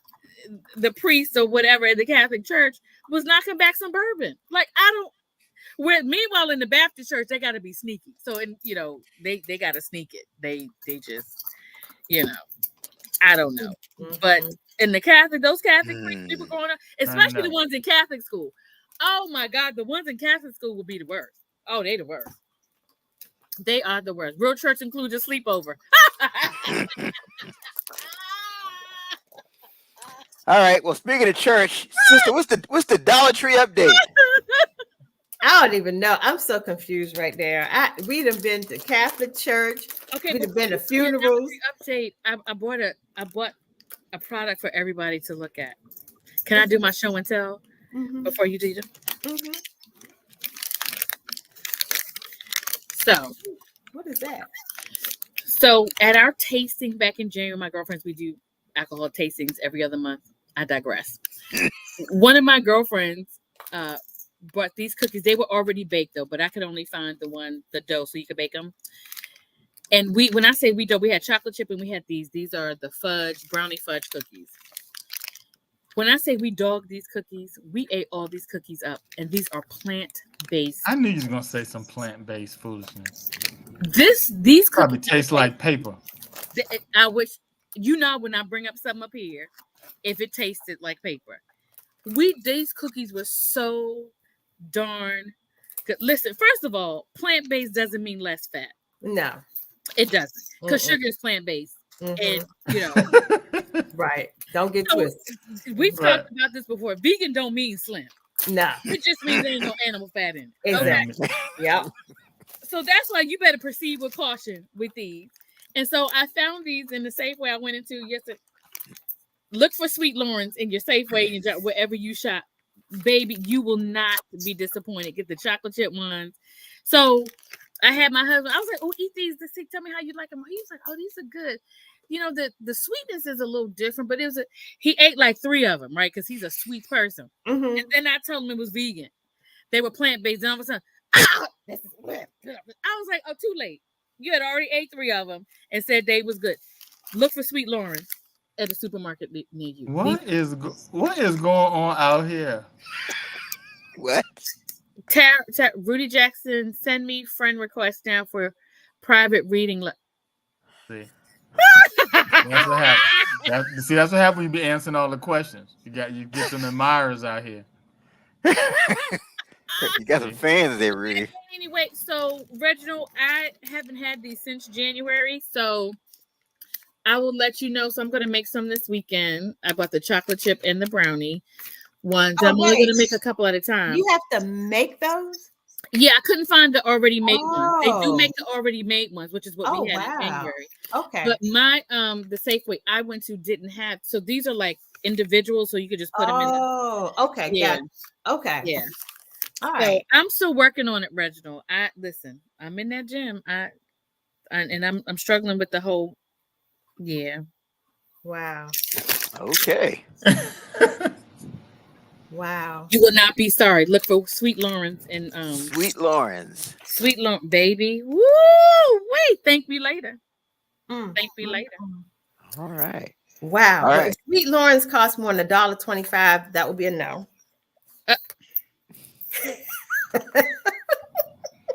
priest or whatever in the Catholic Church was knocking back some bourbon. Like meanwhile in the Baptist church they got to be sneaky. So you know they got to sneak it. They just I don't know. But in the those Catholic priests, people growing up, especially the ones in Catholic school. Oh my God, the ones in Catholic school will be the worst. Oh, they the worst. They are the worst. Real church includes a sleepover. All right. Well, speaking of church, sister, what's the Dollar Tree update? I don't even know. I'm so confused right there. We'd have been to Catholic church. Okay, we'd have been to funerals. Update. I bought a product for everybody to look at. Can I do my show and tell before you do them? Mm-hmm. So, what is that? So, at our tasting back in January, my girlfriends, we do alcohol tastings every other month. I digress. One of my girlfriends brought these cookies. They were already baked though, but I could only find the dough so you could bake them. And when I say we had chocolate chip and we had these. These are the brownie fudge cookies. When I say we dogged these cookies, we ate all these cookies up, and these are plant-based. I knew you was gonna say some plant-based foolishness. These probably taste like paper. I wish when I bring up something up here, if it tasted like paper. These cookies were so darn good. Listen, first of all, plant-based doesn't mean less fat. No, it doesn't, because sugar is plant-based. And right, don't get twisted. We've talked about this before. Vegan don't mean slim. No, it just means there ain't no animal fat in it. Exactly. Okay? Yeah. So that's why you better proceed with caution with these. And so I found these in the Safeway I went into yesterday. look for Sweet Lawrence in your Safeway and wherever you shop. Baby, you will not be disappointed. Get the chocolate chip ones. So I had my husband, I was like, oh, eat these. Tell me how you like them. He was like, oh, these are good. You know, the sweetness is a little different, but he ate like 3 of them, right? Because he's a sweet person. And then I told him it was vegan. They were plant-based. And all of a sudden, I was like, oh, too late. You had already ate 3 of them and said they was good. Look for Sweet Lawrence at the supermarket near you. What is going on out here? What? Rudy Jackson, send me friend request now for private reading. See, that's what happens. That's what happens when you be answering all the questions. You get some admirers out here. You got some fans there, Rudy. Anyway, so Reginald, I haven't had these since January, so I will let you know. So I'm going to make some this weekend. I bought the chocolate chip and the brownie ones. I'm only going to make a couple at a time. You have to make those? Yeah, I couldn't find the already made ones. They do make the already made ones, which is what we had in January. Okay. But my the Safeway I went to didn't have. So these are like individual, so you could just put them in. Oh, okay. Yeah. Okay. Yeah. All right. So I'm still working on it, Reginald. I'm in that gym. I'm struggling with the whole. Yeah. Wow. Okay. Wow. You will not be sorry. Look for Sweet Lawrence and Sweet Lawrence. Sweet Lawrence, baby. Woo! Wait, thank me later. Thank me later. All right. Wow. All right. If Sweet Lawrence costs more than $1.25, that would be a no.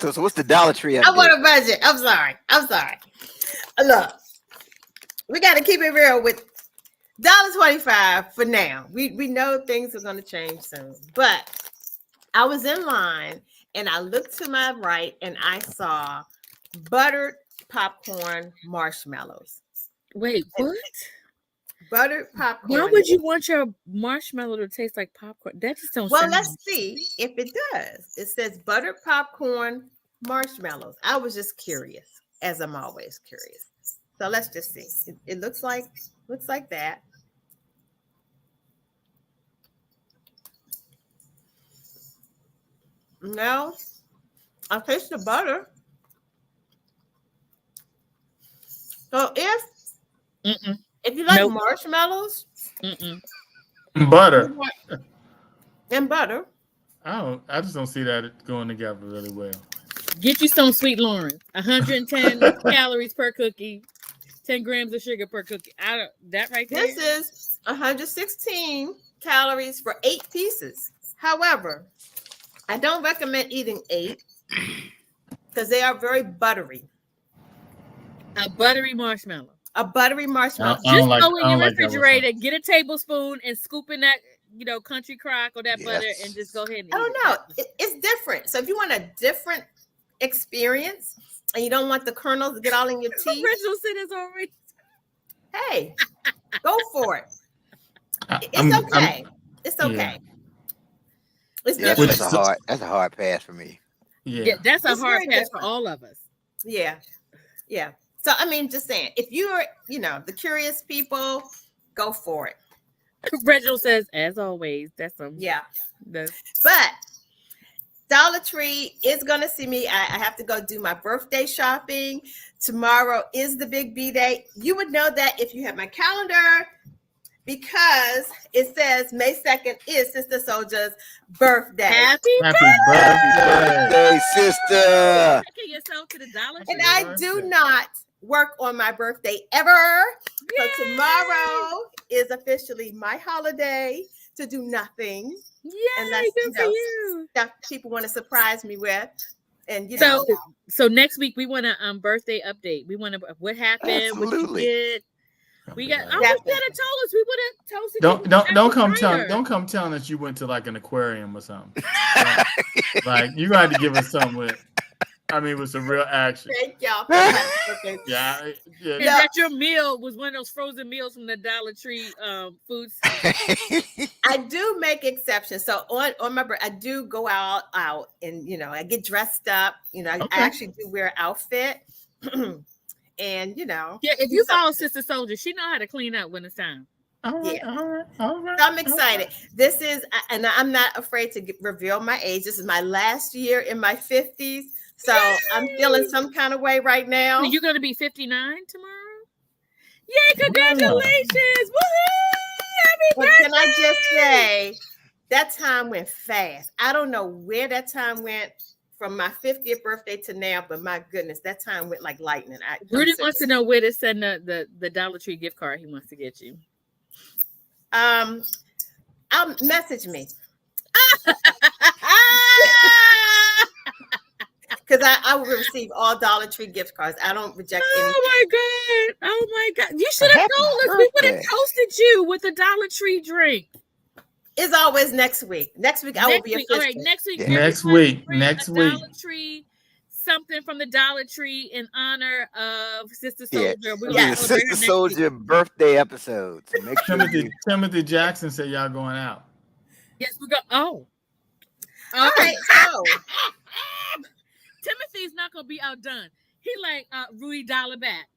So what's the Dollar Tree? I want a budget. I'm sorry. Look, we got to keep it real with $1.25 for now. We know things are going to change soon, but I was in line and I looked to my right and I saw buttered popcorn marshmallows. Wait, what? Buttered popcorn. Why would you want your marshmallow to taste like popcorn? That just don't. Well, let's see if it does. It says buttered popcorn marshmallows. I was just curious, as I'm always curious. So let's just see. It looks like that. No, I taste the butter. So if you like marshmallows, butter and butter, I just don't see that going together really well. Get you some Sweet Lawrence. 110 calories per cookie, 10 grams of sugar per cookie. That right there. This is 116 calories for 8 pieces. However, I don't recommend eating 8 because they are very buttery. A buttery marshmallow. Just go in your refrigerator, get a tablespoon, and scoop in that, country crock or that butter, and just go ahead and eat. I don't know. It's different. So if you want a different experience and you don't want the kernels to get all in your teeth, hey, go for it. It's okay. It's okay. Yeah. It's that's a hard pass for me. Yeah, that's a hard pass for all of us. Yeah. So I mean, just saying, if you're, the curious people, go for it. Reginald says, as always, but Dollar Tree is gonna see me. I have to go do my birthday shopping. Tomorrow is the big B day. You would know that if you have my calendar, because it says May 2nd is Sister Soldier's birthday. Happy birthday, sister. Taking yourself to the Dollar Tree. And I do not work on my birthday ever. Yay! So tomorrow is officially my holiday to do nothing. Yay, good for you. Stuff people want to surprise me with. And so next week we want a birthday update. We want to what happened, Absolutely. What you did. We got. You could have told us. We would have toasted. Don't come telling us you went to like an aquarium or something. Like you got to give us something with some real action. Thank y'all. Yeah. And that your meal was one of those frozen meals from the Dollar Tree foods. I do make exceptions. So on my birthday, I do go out and I get dressed up. I actually do wear an outfit. And if you follow Sister Soldier, she know how to clean up when it's time. All right. So I'm excited. This is, and I'm not afraid to reveal my age. This is my last year in my 50s. So I'm feeling some kind of way right now. So you're going to be 59 tomorrow? Yay, congratulations. Woohoo! But can I just say, that time went fast. I don't know where that time went from my 50th birthday to now, but my goodness, that time went like lightning. Rudy wants to know where to send the Dollar Tree gift card he wants to get you. I'll message me. Because I will receive all Dollar Tree gift cards. I don't reject anything. Oh my God. You should have told us. We would have toasted you with a Dollar Tree drink. It's always next week. Next week I will be official. All right, next week. Next week. Dollar Tree, something from the Dollar Tree in honor of Sister Soldier. Yeah, Sister Soldier birthday episode. So make sure Timothy Jackson said y'all going out. Yes, we go. Oh. All right. So Timothy's not gonna be outdone. He like Rudy Dollar back.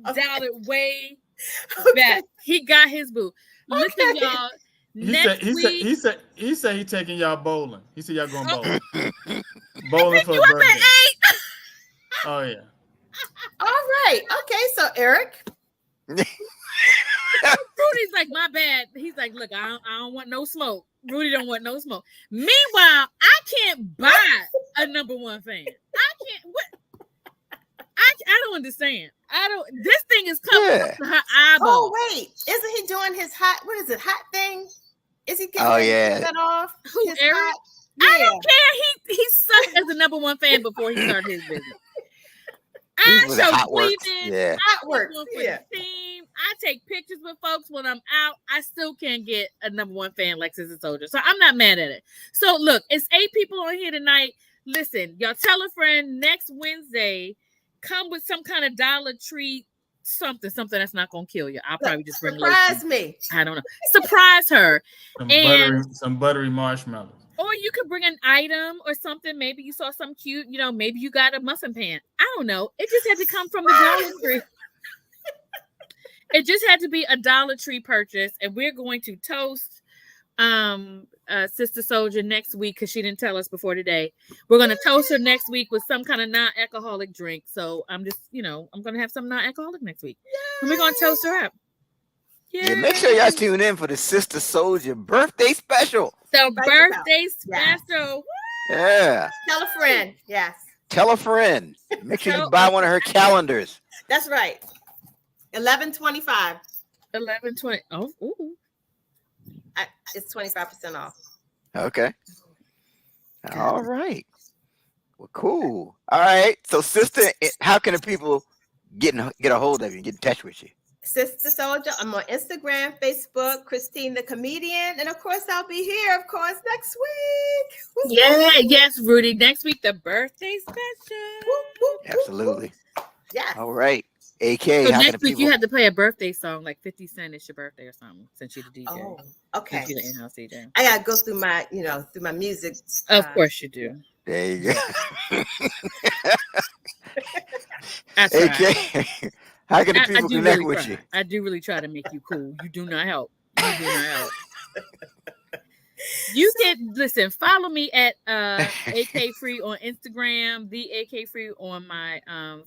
Dollar way back. He got his boo. Listen, y'all. He said he taking y'all bowling. He said y'all going bowling. Bowling for you birthday. Up at 8. Oh yeah. All right. Okay. So Eric. Rudy's like, my bad. He's like, look, I don't want no smoke. Rudy don't want no smoke. Meanwhile, I can't buy a number one fan. I can't. What? I don't understand. This thing is coming up to her eyeball. Oh wait, isn't he doing his hot? What is it? Hot thing? Is he getting that off? Who, Eric? Yeah. I don't care. He sucked as a number one fan before he started his business. I show Cleveland. Hot Yeah. Team. I take pictures with folks when I'm out. I still can't get a number one fan like Sister Soldier. So I'm not mad at it. So look, it's 8 people on here tonight. Listen, y'all tell a friend next Wednesday, come with some kind of Dollar Tree, something that's not gonna kill you. I'll probably just bring surprise me. I don't know. Surprise her. Some buttery marshmallows. Or you could bring an item or something. Maybe you saw some cute, maybe you got a muffin pan. I don't know. It just had to come from the Dollar Tree. It just had to be a Dollar Tree purchase. And we're going to toast Sister Soldier next week because she didn't tell us before today. We're going to toast her next week with some kind of non-alcoholic drink. So I'm just, I'm going to have some non-alcoholic next week. And we're going to toast her up. Yeah, make sure y'all tune in for the Sister Soldier birthday special. The birthday special. Yeah. Tell a friend. Yes. Tell a friend. Make sure you buy one of her calendars. That's right. 11/25. 11/20. Oh, ooh. It's 25% off. Okay. All right. Well, cool. All right. So, sister, how can the people get a hold of you, get in touch with you? Sister Soldier. I'm on Instagram, Facebook, Christine the Comedian. And of course, I'll be here, of course, next week. Yeah, yes, Rudy. Next week, the birthday special. Absolutely. Yeah. All right. AK. So next week, you have to play a birthday song, like 50 Cent. It's your birthday or something, since you're the DJ. Oh, okay. Since you're the in-house DJ. I gotta go through my, through my music. Of course you do. There you go. AK. How can the people connect with you? I do really try to make you cool. You do not help. You can listen, follow me at AK Free on Instagram, the AK Free on my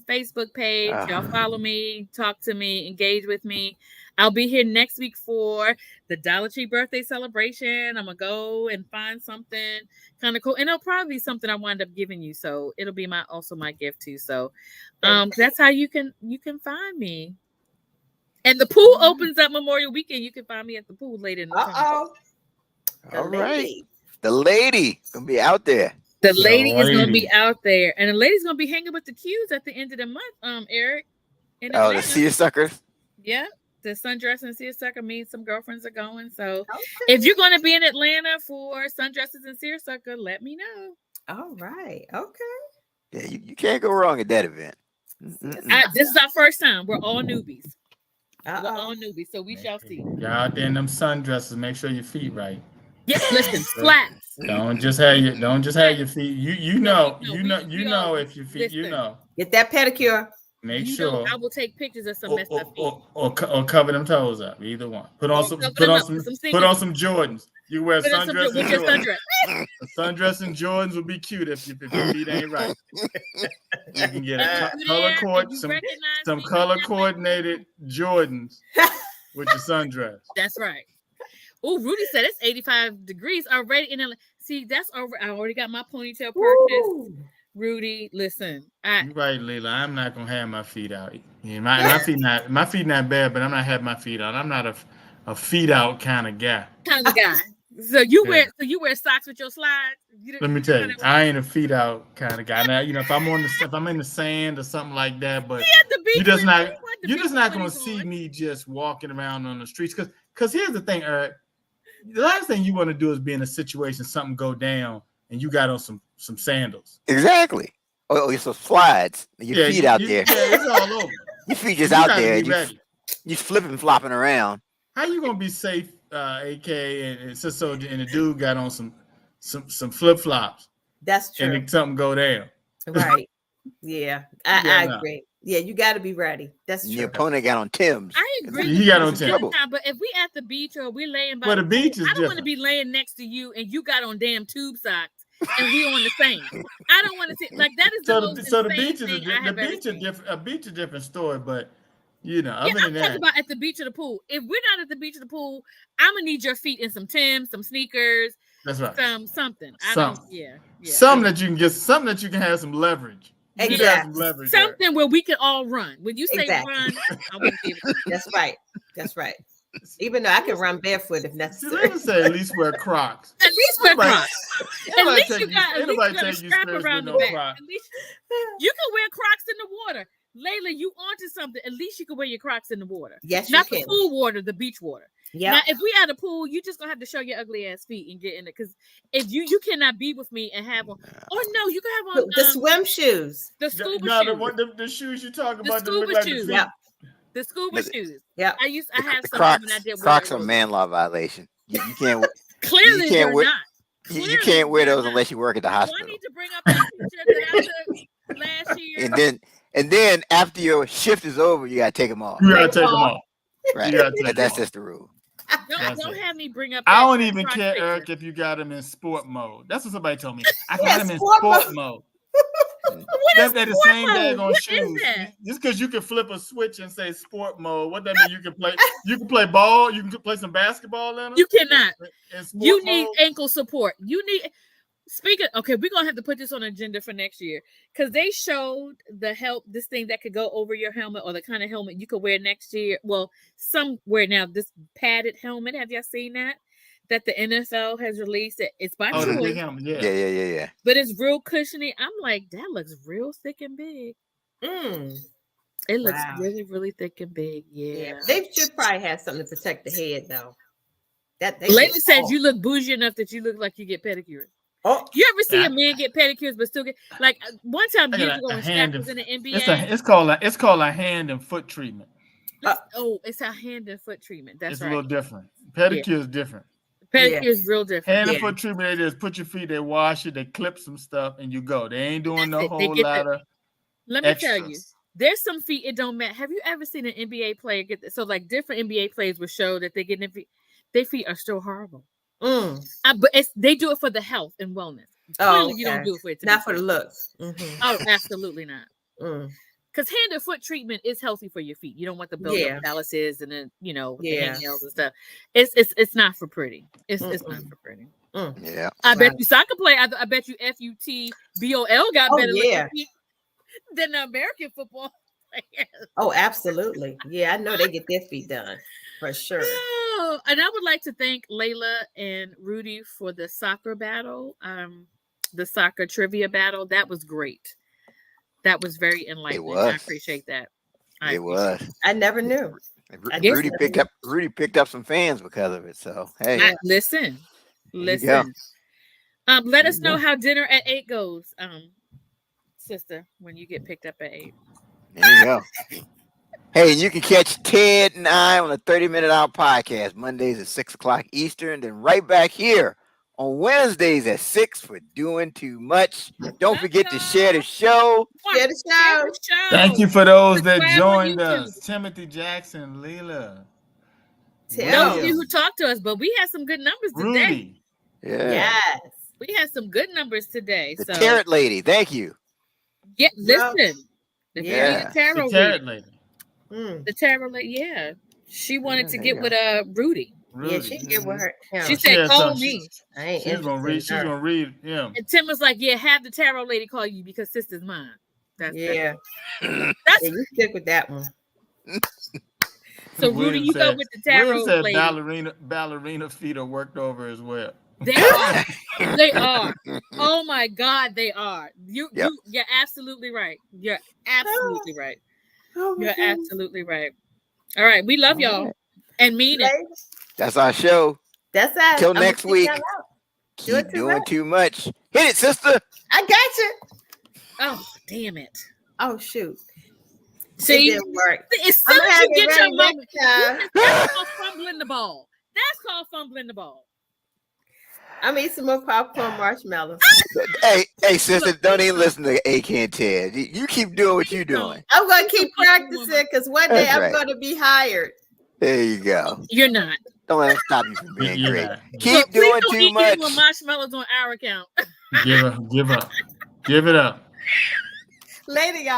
Facebook page. Y'all follow me, talk to me, engage with me. I'll be here next week for the Dollar Tree birthday celebration. I'm gonna go and find something kind of cool, and it'll probably be something I wind up giving you. So it'll be also my gift too. So that's how you can find me. And the pool opens up Memorial Weekend. You can find me at the pool later in the summer. All right. The lady gonna be out there. The lady is gonna be out there, and the lady's gonna be hanging with the Qs at the end of the month. Eric. The seersuckers. Yeah, the sundress and seersucker means some girlfriends are going. So if you're gonna be in Atlanta for sundresses and seersucker, let me know. All right. Okay. Yeah, you can't go wrong at that event. This is our first time. We're all newbies. We're all newbies, so we shall see. Y'all out there in them sundresses. Make sure your feet right. Yes, listen, flats. Don't just have your feet. You know if your feet. Listen. You know. Get that pedicure. Make sure I will take pictures of some messed up feet. Or cover them toes up. Either one. Put on some Jordans. You wear sundress and Jordans. A sundress and Jordans would be cute if your feet ain't right. You can get some color coordinated Jordans with your sundress. That's right. Oh, Rudy said it's 85 degrees already in LA. See, that's over. I already got my ponytail purchased. Rudy, listen. You're right, Leila. I'm not gonna have my feet out. Yeah, my feet not bad, but I'm not having my feet out. I'm not a feet out kind of guy. So you wear socks with your slides? Let me tell you, I ain't a feet out kind of guy. Now, if I'm in the sand or something like that, but you're just not gonna see me just walking around on the streets. Because here's the thing, Eric. The last thing you want to do is be in a situation something go down and you got on some sandals. Exactly. Or some slides. Your feet out there. Yeah, it's all over. Your feet just out there. You flipping, flopping around. How you gonna be safe, AK, and the dude got on some flip flops? That's true. And then something go down. Right. Yeah, I agree. Yeah, you got to be ready. That's true. Your opponent got on Tim's. I agree. He got on Tim's. But if we at the beach or we laying by the beach is I don't want to be laying next to you and you got on damn tube socks and we on the same. I don't want to see that is the beach is different. A beach is a different story, but I'm talking about at the beach or the pool. If we're not at the beach or the pool, I'm gonna need your feet in some Timbs, some sneakers. That's right. Something. Something that you can get. Something that you can have some leverage. Exactly. Something where we can all run. When you say run, I want to be able to. That's right. Even though I can run barefoot if necessary. Let me say at least wear Crocs. At least wear Crocs. At least you got a strap around the back. At least you can wear Crocs in the water. Layla, you onto something. At least you can wear your Crocs in the water. Yes, not the pool water, the beach water. Yeah. Now, if we at a pool, you just gonna have to show your ugly ass feet and get in it. Because if you cannot be with me and have on. Oh no, you can have on the swim shoes. The scuba shoes. The shoes you talk about. The scuba shoes. Yeah. The scuba shoes. Yeah. I have some Crocs, when I did. Crocs are man law violation. You can't. Clearly, they're not. You can't wear those unless you work at the hospital. I need to bring up that picture that I took last year. And then after your shift is over, you gotta take them off. You gotta take them off. Right. That's just the rule. Don't have me bring up. I don't even care, Eric, if you got them in sport mode. That's what somebody told me. I got them in sport mode. That's the same daggone shoes. Just because you can flip a switch and say sport mode, what that mean? You can play ball. You can play some basketball in them. You cannot. You need mode. Ankle support. You need. Okay, we're gonna have to put this on agenda for next year because they showed this thing that could go over your helmet or the kind of helmet you could wear next year. Well, somewhere now, this padded helmet. Have y'all seen that? That the NFL has released. It's by choice. The big helmet, yeah. But it's real cushiony. I'm like, that looks real thick and big. It looks really, really thick and big. Yeah. They should probably have something to protect the head though. Lady said you look bougie enough that you look like you get pedicures. Oh, you ever see a man get pedicures but still get like one time years ago when Shaq was in the NBA? It's called a hand and foot treatment. It's a hand and foot treatment. That's it's right. a little different. Pedicure is different. Pedicure is real different. Hand and foot treatment, they just put your feet, they wash it, they clip some stuff, and you go. They ain't doing no whole lot of. Let me tell you, there's some feet it don't matter. Have you ever seen an NBA player get this? So like different NBA players will show that they get their feet are still horrible. But they do it for the health and wellness. Clearly, you don't do it for it. Not for the looks. Oh, absolutely not. Because hand and foot treatment is healthy for your feet. You don't want the build up calluses and then hangnails and stuff. It's not for pretty. It's not for pretty. Yeah. I bet you soccer play. I bet you FUTBOL got better than the American football players. Oh, absolutely. Yeah, I know they get their feet done for sure. Oh, and I would like to thank Layla and Rudy for the soccer battle, the soccer trivia battle. That was great. That was very enlightening. I appreciate that. It was. I never knew. Rudy picked up some fans because of it. So hey, listen. Let us know how dinner at 8 goes, sister. When you get picked up at 8. There you go. Hey, you can catch Ted and I on the 30 Minute Hour podcast Mondays at 6 o'clock Eastern, then right back here on Wednesdays at 6 for Doing Too Much. Don't forget to share the show. Share the show. Thank you for those that joined us. Timothy Jackson, Leela. Those of you who talked to us, but we had some good numbers today. Rudy. Yeah. Yes. We had some good numbers today. The Tarot Lady. Thank you. Yeah, listen. The Tarot Lady. The Tarot Lady, yeah. She wanted to get with Rudy. Yeah, she can get with her. She said, call me. She's gonna read him. And Tim was like, yeah, have the Tarot Lady call you because sister's mine. That's you stick with that one. So Rudy, you go with the Tarot Lady. Ballerina feet are worked over as well. They are. They are. Oh my God, they are. You're absolutely right. You're absolutely right. You're absolutely right. All right, we love y'all and mean it. That's our show. That's us. Till next week. Keep doing too much. Hit it, sister. I got you. Oh, damn it. Oh, shoot. See, it didn't work. As soon as you get your moment, that's called fumbling the ball. That's called fumbling the ball. I'm eating some more popcorn marshmallows. Hey, sister, don't even listen to AK and Ted. You keep doing what you're doing. I'm going to keep practicing because one day I'm going to be hired. There you go. You're not. Don't let them stop you from being great. Not. Keep doing too much. Marshmallows on our account. Give up. Give it up. Later, y'all.